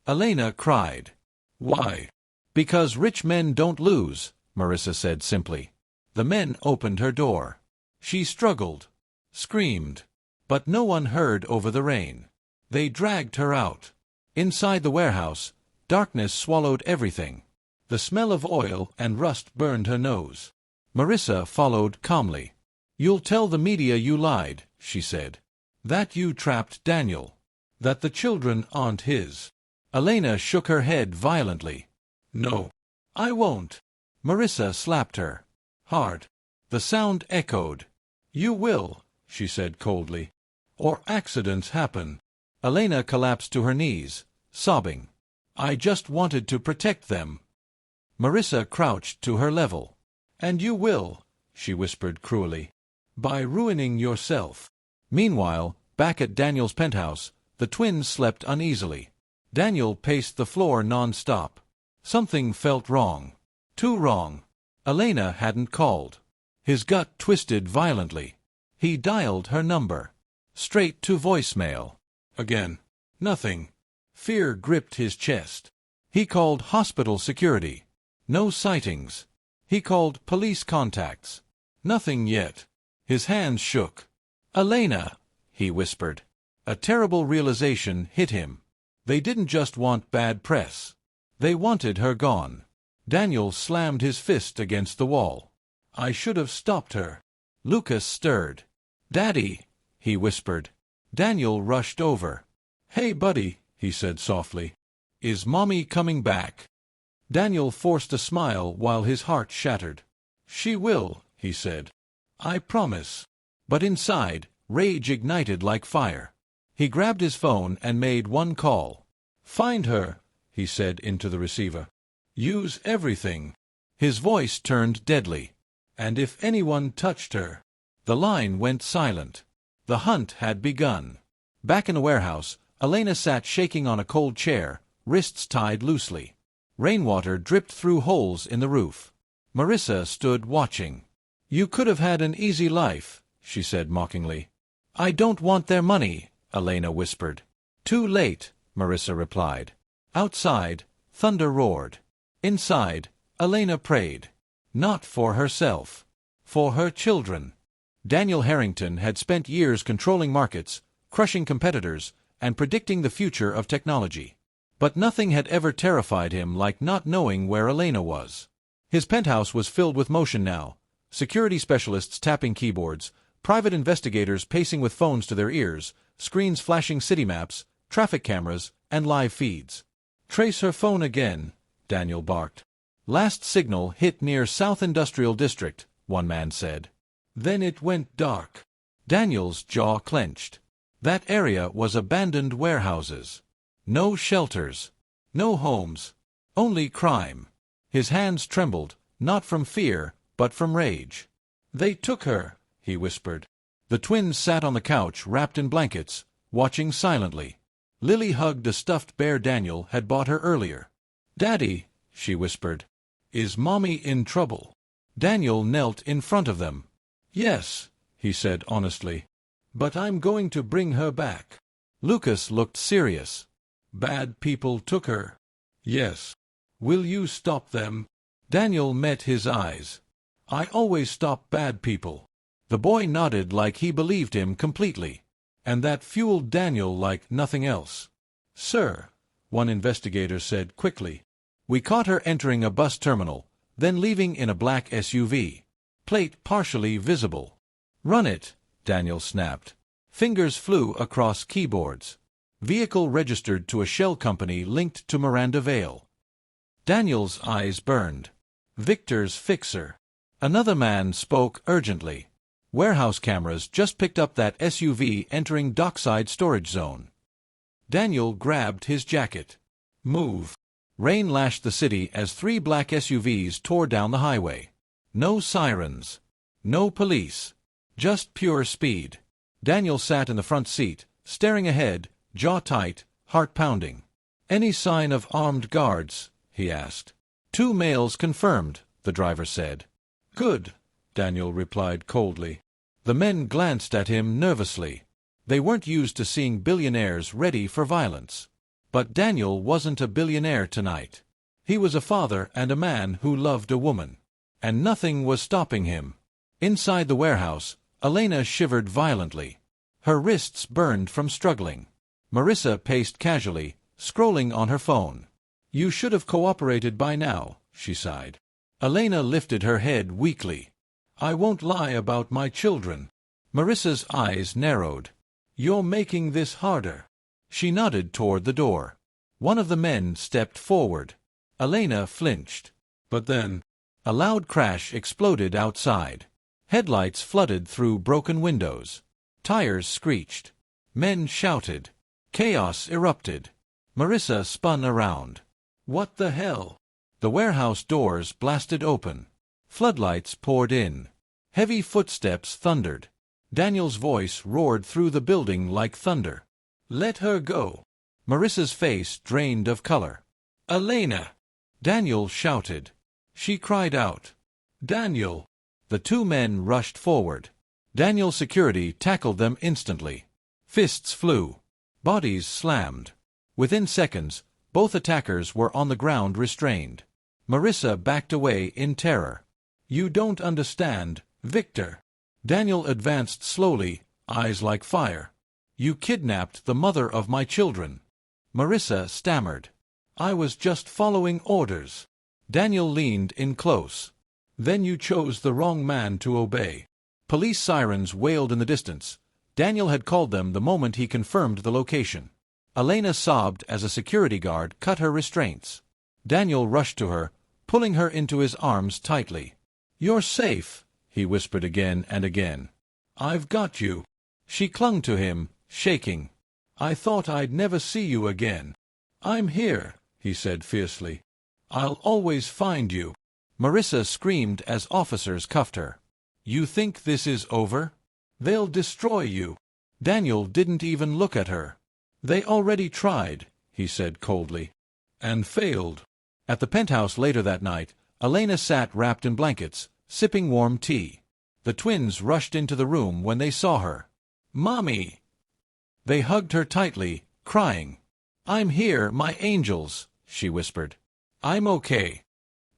Elena cried. "Why?" "Because rich men don't lose," Marissa said simply. The men opened her door. She struggled, screamed, but no one heard over the rain. They dragged her out. Inside the warehouse, darkness swallowed everything. The smell of oil and rust burned her nose. Marissa followed calmly. "You'll tell the media you lied," she said. "That you trapped Daniel. That the children aren't his." Elena shook her head violently. "No, I won't." Marissa slapped her. Hard. The sound echoed. "You will," she said coldly. "Or accidents happen." Elena collapsed to her knees, sobbing. "I just wanted to protect them." Marissa crouched to her level. "And you will," she whispered cruelly, "by ruining yourself." Meanwhile, back at Daniel's penthouse, the twins slept uneasily. Daniel paced the floor non-stop. Something felt wrong. Too wrong. Elena hadn't called. His gut twisted violently. He dialed her number. Straight to voicemail. Again. Nothing. Fear gripped his chest. He called hospital security. No sightings. He called police contacts. Nothing yet. His hands shook. "Elena," he whispered. A terrible realization hit him. They didn't just want bad press. They wanted her gone. Daniel slammed his fist against the wall. "I should have stopped her." Lucas stirred. "Daddy," he whispered. Daniel rushed over. "Hey, buddy," he said softly. "Is Mommy coming back?" Daniel forced a smile while his heart shattered. "She will," he said. "I promise." But inside, rage ignited like fire. He grabbed his phone and made one call. "Find her," he said into the receiver. "Use everything." His voice turned deadly. "And if anyone touched her." The line went silent. The hunt had begun. Back in the warehouse, Elena sat shaking on a cold chair, wrists tied loosely. Rainwater dripped through holes in the roof. Marissa stood watching. "You could have had an easy life," she said mockingly. "I don't want their money," Elena whispered. "Too late," Marissa replied. Outside, thunder roared. Inside, Elena prayed. Not for herself. For her children. Daniel Harrington had spent years controlling markets, crushing competitors, and predicting the future of technology. But nothing had ever terrified him like not knowing where Elena was. His penthouse was filled with motion now. Security specialists tapping keyboards, private investigators pacing with phones to their ears, screens flashing city maps, traffic cameras, and live feeds. "Trace her phone again," Daniel barked. "Last signal hit near South Industrial District," one man said. Then it went dark. Daniel's jaw clenched. That area was abandoned warehouses. No shelters. No homes. Only crime. His hands trembled, not from fear, but from rage. "They took her," he whispered. The twins sat on the couch wrapped in blankets, watching silently. Lily hugged a stuffed bear Daniel had bought her earlier. "Daddy," she whispered, "is Mommy in trouble?" Daniel knelt in front of them. "Yes," he said honestly. "But I'm going to bring her back." Lucas looked serious. "Bad people took her." "Yes." "Will you stop them?" Daniel met his eyes. "I always stop bad people." The boy nodded like he believed him completely. And that fueled Daniel like nothing else. "Sir," one investigator said quickly. "We caught her entering a bus terminal, then leaving in a black SUV. Plate partially visible." "Run it," Daniel snapped. Fingers flew across keyboards. Vehicle registered to a shell company linked to Miranda Vale. Daniel's eyes burned. "Victor's fixer." Another man spoke urgently. Warehouse cameras just picked up that SUV entering dockside storage zone. Daniel grabbed his jacket. Move. Rain lashed the city as 3 black SUVs tore down the highway. No sirens. No police. Just pure speed. Daniel sat in the front seat, staring ahead, jaw tight, heart pounding. "Any sign of armed guards?" he asked. "2 males confirmed," the driver said. "Good," Daniel replied coldly. The men glanced at him nervously. They weren't used to seeing billionaires ready for violence. But Daniel wasn't a billionaire tonight. He was a father and a man who loved a woman. And nothing was stopping him. Inside the warehouse, Elena shivered violently. Her wrists burned from struggling. Marissa paced casually, scrolling on her phone. "You should have cooperated by now," she sighed. Elena lifted her head weakly. "I won't lie about my children." Marissa's eyes narrowed. "You're making this harder." She nodded toward the door. One of the men stepped forward. Elena flinched. But then, a loud crash exploded outside. Headlights flooded through broken windows. Tires screeched. Men shouted. Chaos erupted. Marissa spun around. "What the hell?" The warehouse doors blasted open. Floodlights poured in. Heavy footsteps thundered. Daniel's voice roared through the building like thunder. "Let her go." Marissa's face drained of color. "Elena!" Daniel shouted. She cried out. "Daniel!" The 2 men rushed forward. Daniel's security tackled them instantly. Fists flew. Bodies slammed. Within seconds, both attackers were on the ground restrained. Marissa backed away in terror. "You don't understand, Victor." Daniel advanced slowly, eyes like fire. "You kidnapped the mother of my children." Marissa stammered. "I was just following orders." Daniel leaned in close. "Then you chose the wrong man to obey." Police sirens wailed in the distance. Daniel had called them the moment he confirmed the location. Elena sobbed as a security guard cut her restraints. Daniel rushed to her, pulling her into his arms tightly. "You're safe," he whispered again and again. "I've got you." She clung to him, shaking. "I thought I'd never see you again." "I'm here," he said fiercely. "I'll always find you." Marissa screamed as officers cuffed her. "You think this is over? They'll destroy you." Daniel didn't even look at her. "They already tried," he said coldly. "And failed." At the penthouse later that night, Elena sat wrapped in blankets, sipping warm tea. The twins rushed into the room when they saw her. "Mommy!" They hugged her tightly, crying. "I'm here, my angels," she whispered. "I'm okay."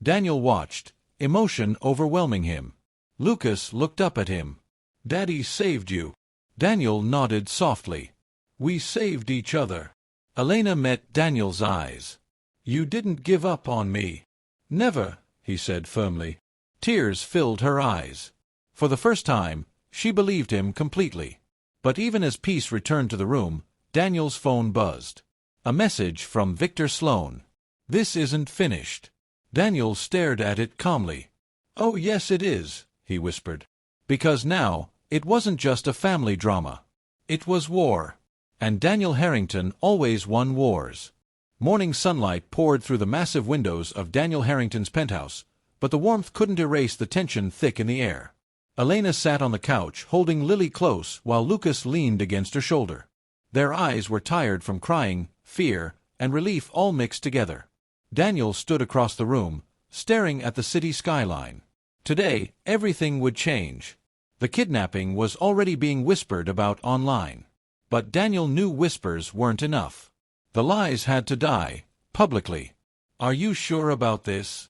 Daniel watched, emotion overwhelming him. Lucas looked up at him. "Daddy saved you." Daniel nodded softly. "We saved each other." Elena met Daniel's eyes. "You didn't give up on me." "Never," he said firmly. Tears filled her eyes. For the first time, she believed him completely. But even as peace returned to the room, Daniel's phone buzzed. A message from Victor Sloan. "This isn't finished." Daniel stared at it calmly. "Oh yes it is," he whispered. Because now, it wasn't just a family drama. It was war. And Daniel Harrington always won wars. Morning sunlight poured through the massive windows of Daniel Harrington's penthouse, but the warmth couldn't erase the tension thick in the air. Elena sat on the couch, holding Lily close, while Lucas leaned against her shoulder. Their eyes were tired from crying, fear, and relief all mixed together. Daniel stood across the room, staring at the city skyline. Today, everything would change. The kidnapping was already being whispered about online. But Daniel knew whispers weren't enough. The lies had to die, publicly. "Are you sure about this?"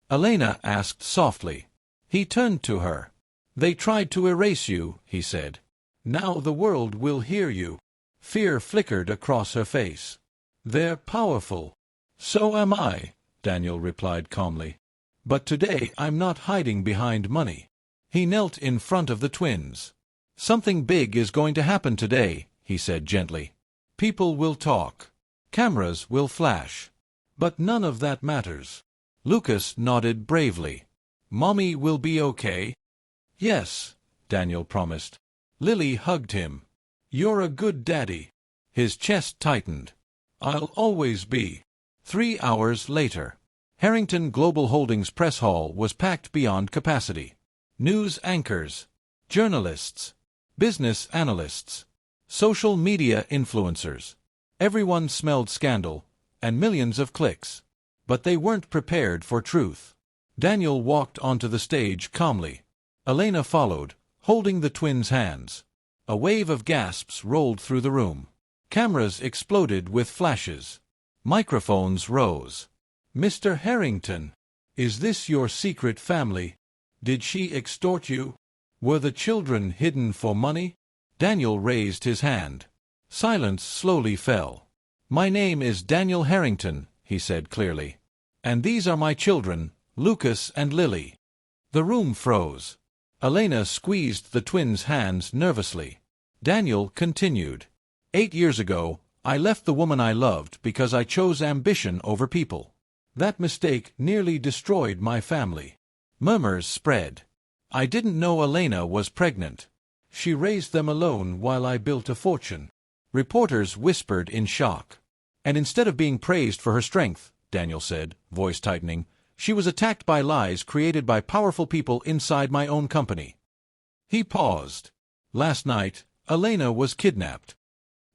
Elena asked softly. He turned to her. "They tried to erase you," he said. "Now the world will hear you." Fear flickered across her face. "They're powerful." "So am I," Daniel replied calmly. "But today I'm not hiding behind money." He knelt in front of the twins. "Something big is going to happen today," he said gently. "People will talk. Cameras will flash. But none of that matters." Lucas nodded bravely. "Mommy will be okay?" "Yes," Daniel promised. Lily hugged him. "You're a good daddy." His chest tightened. "I'll always be." 3 hours later, Harrington Global Holdings press hall was packed beyond capacity. News anchors, journalists, business analysts, social media influencers. Everyone smelled scandal, and millions of clicks. But they weren't prepared for truth. Daniel walked onto the stage calmly. Elena followed, holding the twins' hands. A wave of gasps rolled through the room. Cameras exploded with flashes. Microphones rose. "Mr. Harrington, is this your secret family? Did she extort you? Were the children hidden for money?" Daniel raised his hand. Silence slowly fell. "My name is Daniel Harrington," he said clearly. "And these are my children, Lucas and Lily." The room froze. Elena squeezed the twins' hands nervously. Daniel continued. 8 years ago, I left the woman I loved because I chose ambition over people. That mistake nearly destroyed my family." Murmurs spread. "I didn't know Elena was pregnant. She raised them alone while I built a fortune." Reporters whispered in shock. "And instead of being praised for her strength," Daniel said, voice tightening, "she was attacked by lies created by powerful people inside my own company." He paused. "Last night, Elena was kidnapped."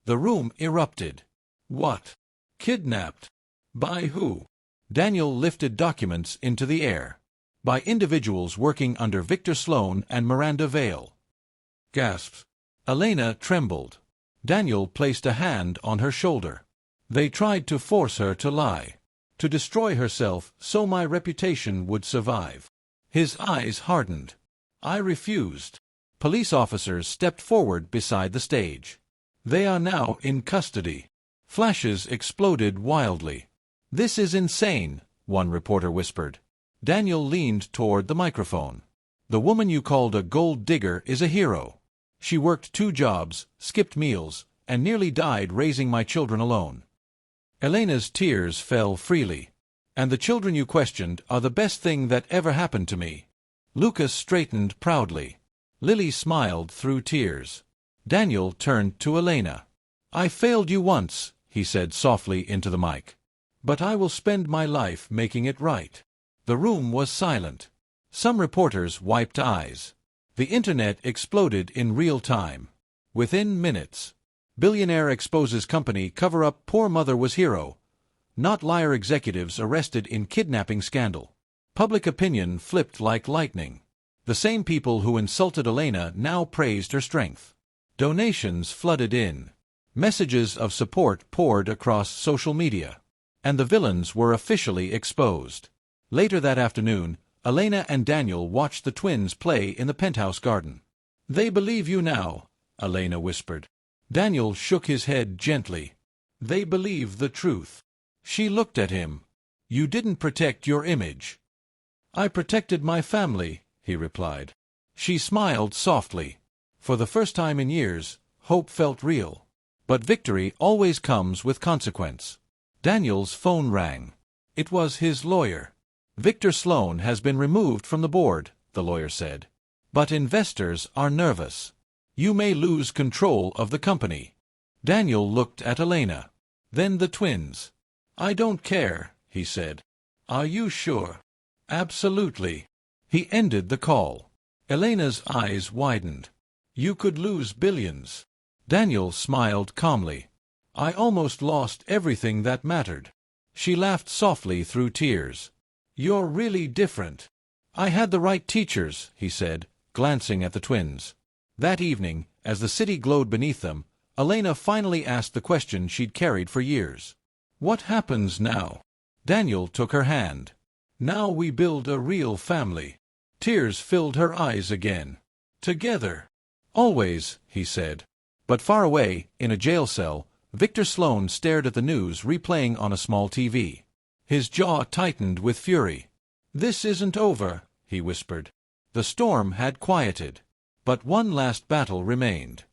The room erupted. "What? Kidnapped? By who?" Daniel lifted documents into the air. "By individuals working under Victor Sloan and Miranda Vale." Gasps. Elena trembled. Daniel placed a hand on her shoulder. "They tried to force her to lie, to destroy herself so my reputation would survive." His eyes hardened. "I refused." Police officers stepped forward beside the stage. "They are now in custody." Flashes exploded wildly. "This is insane," one reporter whispered. Daniel leaned toward the microphone. "The woman you called a gold digger is a hero. She worked 2 jobs, skipped meals, and nearly died raising my children alone." Elena's tears fell freely. "And the children you questioned are the best thing that ever happened to me." Lucas straightened proudly. Lily smiled through tears. Daniel turned to Elena. "I failed you once," he said softly into the mic. "But I will spend my life making it right." The room was silent. Some reporters wiped eyes. The internet exploded in real time. Within minutes. Billionaire exposes company cover-up, poor mother was hero. Not liar, executives arrested in kidnapping scandal. Public opinion flipped like lightning. The same people who insulted Elena now praised her strength. Donations flooded in. Messages of support poured across social media. And the villains were officially exposed. Later that afternoon, Elena and Daniel watched the twins play in the penthouse garden. "They believe you now," Elena whispered. Daniel shook his head gently. "They believe the truth." She looked at him. "You didn't protect your image." "I protected my family," he replied. She smiled softly. For the first time in years, hope felt real. But victory always comes with consequence. Daniel's phone rang. It was his lawyer. "Victor Sloan has been removed from the board," the lawyer said. "But investors are nervous. You may lose control of the company." Daniel looked at Elena. Then the twins. "I don't care," he said. "Are you sure?" "Absolutely." He ended the call. Elena's eyes widened. "You could lose billions." Daniel smiled calmly. "I almost lost everything that mattered." She laughed softly through tears. "You're really different." "I had the right teachers," he said, glancing at the twins. That evening, as the city glowed beneath them, Elena finally asked the question she'd carried for years. "What happens now?" Daniel took her hand. "Now we build a real family." Tears filled her eyes again. "Together." "Always," he said. But far away, in a jail cell, Victor Sloan stared at the news replaying on a small TV. His jaw tightened with fury. "This isn't over," he whispered. The storm had quieted. But one last battle remained.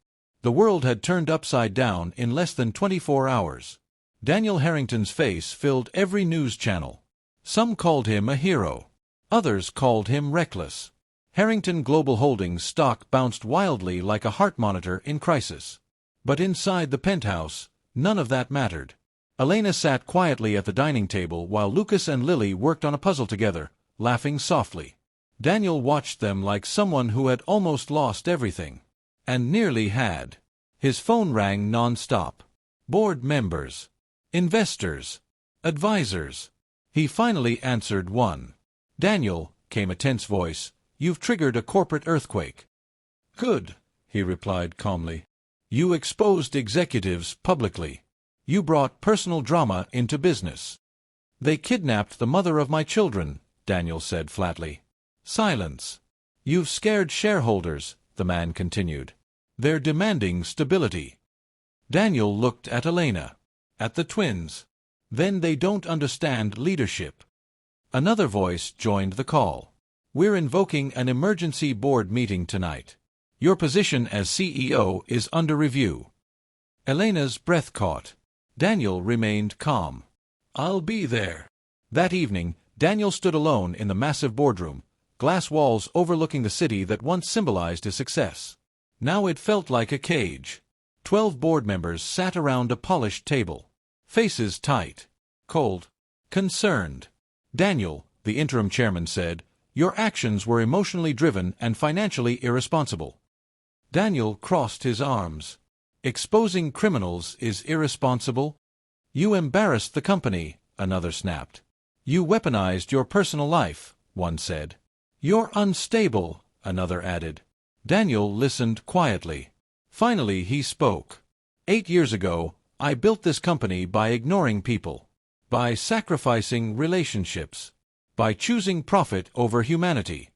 The world had turned upside down in less than 24 hours. Daniel Harrington's face filled every news channel. Some called him a hero. Others called him reckless. Harrington Global Holdings stock bounced wildly like a heart monitor in crisis. But inside the penthouse, none of that mattered. Elena sat quietly at the dining table while Lucas and Lily worked on a puzzle together, laughing softly. Daniel watched them like someone who had almost lost everything. And nearly had. His phone rang non-stop. Board members. Investors. Advisors. He finally answered one. "Daniel," came a tense voice, "you've triggered a corporate earthquake." "Good," he replied calmly. "You exposed executives publicly. You brought personal drama into business." "They kidnapped the mother of my children," Daniel said flatly. Silence. "You've scared shareholders," the man continued. "They're demanding stability." Daniel looked at Elena. At the twins. "Then they don't understand leadership." Another voice joined the call. "We're invoking an emergency board meeting tonight. Your position as CEO is under review." Elena's breath caught. Daniel remained calm. "I'll be there." That evening, Daniel stood alone in the massive boardroom, glass walls overlooking the city that once symbolized his success. Now it felt like a cage. 12 board members sat around a polished table. Faces tight. Cold. Concerned. "Daniel," the interim chairman said, "your actions were emotionally driven and financially irresponsible." Daniel crossed his arms. "Exposing criminals is irresponsible?" "You embarrassed the company," another snapped. "You weaponized your personal life," one said. "You're unstable," another added. Daniel listened quietly. Finally he spoke. 8 years ago, I built this company by ignoring people, by sacrificing relationships, by choosing profit over humanity."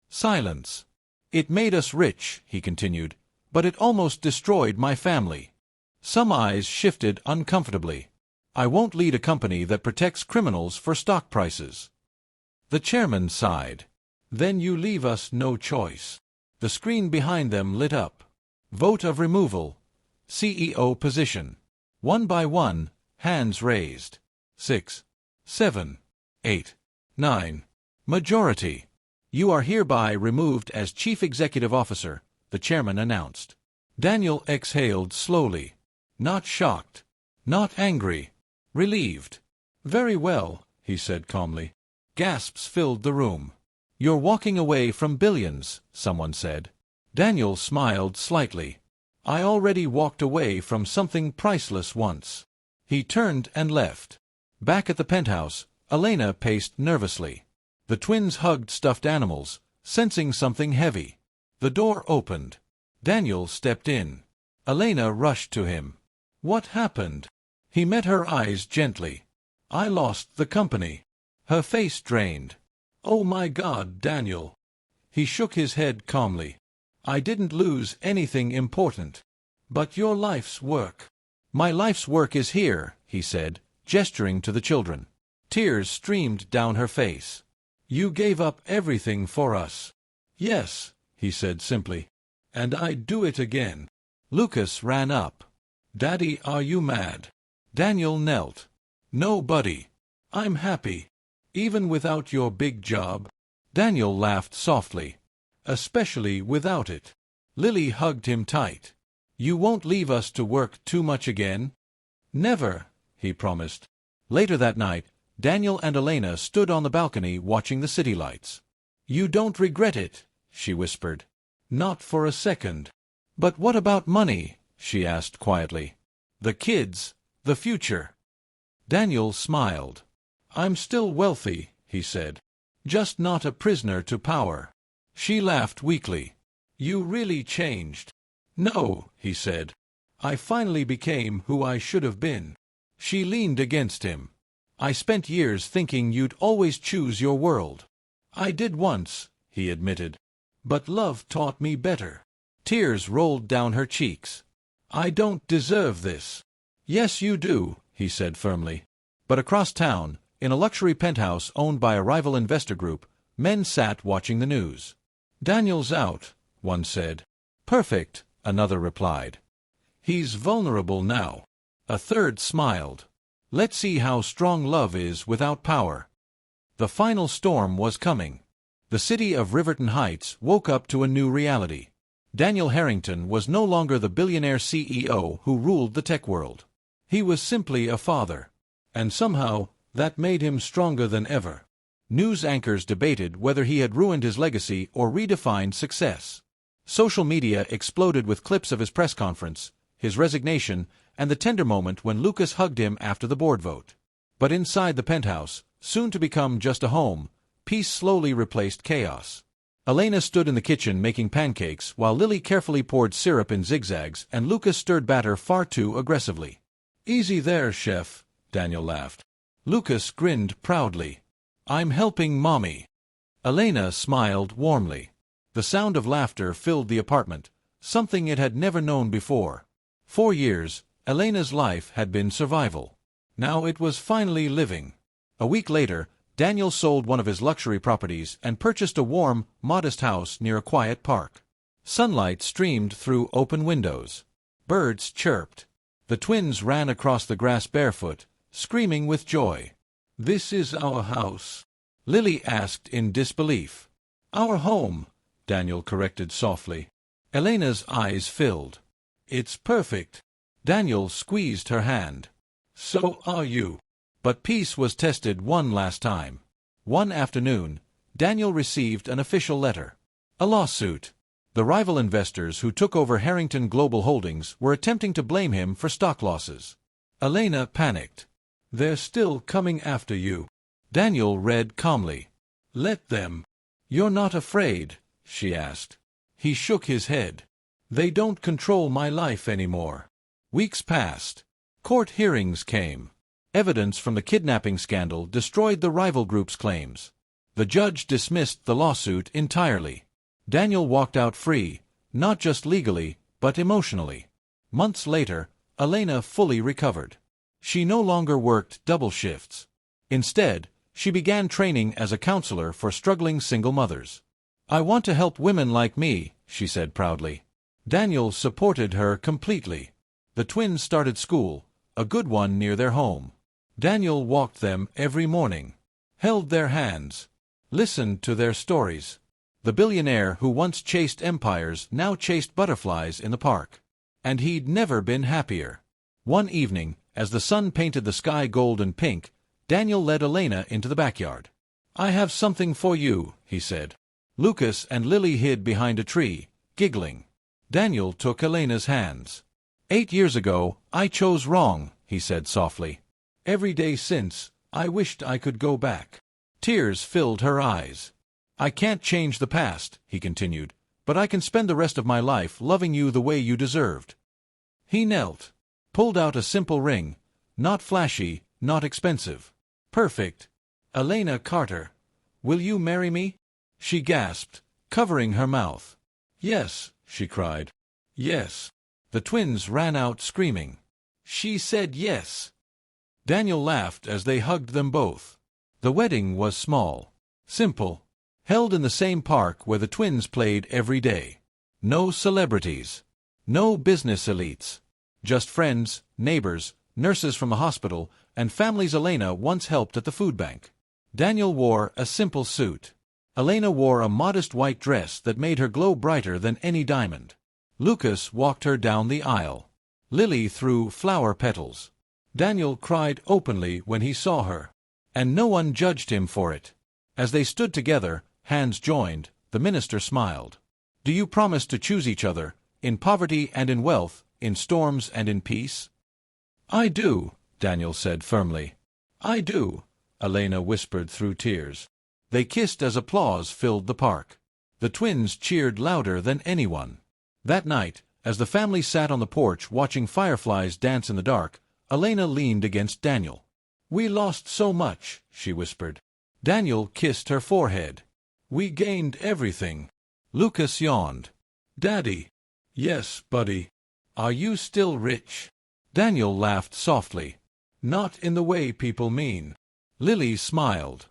Silence. "It made us rich," he continued, "but it almost destroyed my family." Some eyes shifted uncomfortably. "I won't lead a company that protects criminals for stock prices." The chairman sighed. "Then you leave us no choice." The screen behind them lit up. Vote of removal. CEO position. One by one, hands raised. 6, 7, 8, 9. Majority. "You are hereby removed as Chief Executive Officer," the chairman announced. Daniel exhaled slowly. Not shocked. Not angry. Relieved. "Very well," he said calmly. Gasps filled the room. "You're walking away from billions," someone said. Daniel smiled slightly. "I already walked away from something priceless once." He turned and left. Back at the penthouse, Elena paced nervously. The twins hugged stuffed animals, sensing something heavy. The door opened. Daniel stepped in. Elena rushed to him. "What happened?" He met her eyes gently. "I lost the company." Her face drained. "Oh my God, Daniel." He shook his head calmly. "I didn't lose anything important. But your life's work." "My life's work is here," he said, gesturing to the children. Tears streamed down her face. "You gave up everything for us." "Yes," he said simply. "And I'd do it again." Lucas ran up. "Daddy, are you mad?" Daniel knelt. "No, buddy. I'm happy. Even without your big job." Daniel laughed softly. "Especially without it." Lily hugged him tight. "You won't leave us to work too much again?" "Never," he promised. Later that night, Daniel and Elena stood on the balcony watching the city lights. "You don't regret it?" she whispered. "Not for a second." "But what about money?" she asked quietly. "The kids, the future." Daniel smiled. "I'm still wealthy," he said. "Just not a prisoner to power." She laughed weakly. "You really changed." "No," he said. "I finally became who I should have been." She leaned against him. "I spent years thinking you'd always choose your world." "I did once," he admitted. "But love taught me better." Tears rolled down her cheeks. "I don't deserve this." "Yes, you do," he said firmly. But across town, in a luxury penthouse owned by a rival investor group, men sat watching the news. "Daniel's out," one said. "Perfect," another replied. "He's vulnerable now." A third smiled. "Let's see how strong love is without power." The final storm was coming. The city of Riverton Heights woke up to a new reality. Daniel Harrington was no longer the billionaire CEO who ruled the tech world. He was simply a father. And somehow, that made him stronger than ever. News anchors debated whether he had ruined his legacy or redefined success. Social media exploded with clips of his press conference, his resignation, and the tender moment when Lucas hugged him after the board vote. But inside the penthouse, soon to become just a home, peace slowly replaced chaos. Elena stood in the kitchen making pancakes while Lily carefully poured syrup in zigzags and Lucas stirred batter far too aggressively. "Easy there, chef," Daniel laughed. Lucas grinned proudly. "I'm helping Mommy." Elena smiled warmly. The sound of laughter filled the apartment, something it had never known before. 4 years, Elena's life had been survival. Now it was finally living. A week later, Daniel sold one of his luxury properties and purchased a warm, modest house near a quiet park. Sunlight streamed through open windows. Birds chirped. The twins ran across the grass barefoot, screaming with joy. "This is our house?" Lily asked in disbelief. "Our home," Daniel corrected softly. Elena's eyes filled. "It's perfect." Daniel squeezed her hand. "So are you." But peace was tested one last time. One afternoon, Daniel received an official letter. A lawsuit. The rival investors who took over Harrington Global Holdings were attempting to blame him for stock losses. Elena panicked. "They're still coming after you." Daniel read calmly. "Let them." "You're not afraid?" she asked. He shook his head. "They don't control my life anymore." Weeks passed. Court hearings came. Evidence from the kidnapping scandal destroyed the rival group's claims. The judge dismissed the lawsuit entirely. Daniel walked out free, not just legally, but emotionally. Months later, Elena fully recovered. She no longer worked double shifts. Instead, she began training as a counselor for struggling single mothers. "I want to help women like me," she said proudly. Daniel supported her completely. The twins started school, a good one near their home. Daniel walked them every morning, held their hands, listened to their stories. The billionaire who once chased empires now chased butterflies in the park. And he'd never been happier. One evening, as the sun painted the sky gold and pink, Daniel led Elena into the backyard. "I have something for you," he said. Lucas and Lily hid behind a tree, giggling. Daniel took Elena's hands. "8 years ago, I chose wrong," he said softly. "Every day since, I wished I could go back." Tears filled her eyes. "I can't change the past," he continued, "but I can spend the rest of my life loving you the way you deserved." He knelt, pulled out a simple ring, not flashy, not expensive. "Perfect. Elena Carter, will you marry me?" She gasped, covering her mouth. "Yes," she cried. "Yes." The twins ran out screaming. "She said yes." Daniel laughed as they hugged them both. The wedding was small, simple, held in the same park where the twins played every day. No celebrities, no business elites, just friends, neighbors, nurses from the hospital, and families Elena once helped at the food bank. Daniel wore a simple suit. Elena wore a modest white dress that made her glow brighter than any diamond. Lucas walked her down the aisle. Lily threw flower petals. Daniel cried openly when he saw her. And no one judged him for it. As they stood together, hands joined, the minister smiled. "Do you promise to choose each other, in poverty and in wealth, in storms and in peace?" "I do," Daniel said firmly. "I do," Elena whispered through tears. They kissed as applause filled the park. The twins cheered louder than anyone. That night, as the family sat on the porch watching fireflies dance in the dark, Elena leaned against Daniel. "We lost so much," she whispered. Daniel kissed her forehead. "We gained everything." Lucas yawned. "Daddy." "Yes, buddy." "Are you still rich?" Daniel laughed softly. "Not in the way people mean." Lily smiled.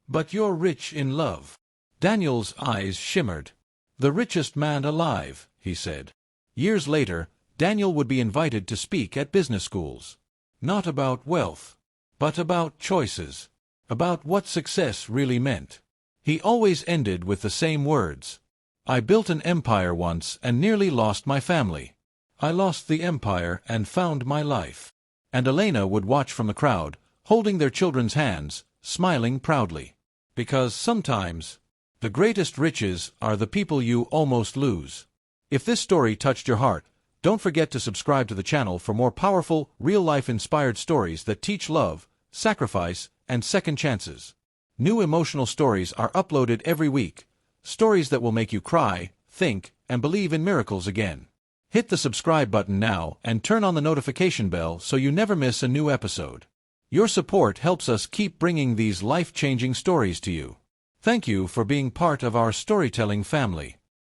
"But you're rich in love." Daniel's eyes shimmered. "The richest man alive," he said. Years later, Daniel would be invited to speak at business schools. Not about wealth, but about choices, about what success really meant. He always ended with the same words. I built an empire once and nearly lost my family. I lost the empire and found my life. And Elena would watch from the crowd, holding their children's hands, smiling proudly. Because sometimes, the greatest riches are the people you almost lose. If this story touched your heart, don't forget to subscribe to the channel for more powerful, real-life inspired stories that teach love, sacrifice, and second chances. New emotional stories are uploaded every week, stories that will make you cry, think, and believe in miracles again. Hit the subscribe button now and turn on the notification bell so you never miss a new episode. Your support helps us keep bringing these life-changing stories to you. Thank you for being part of our storytelling family.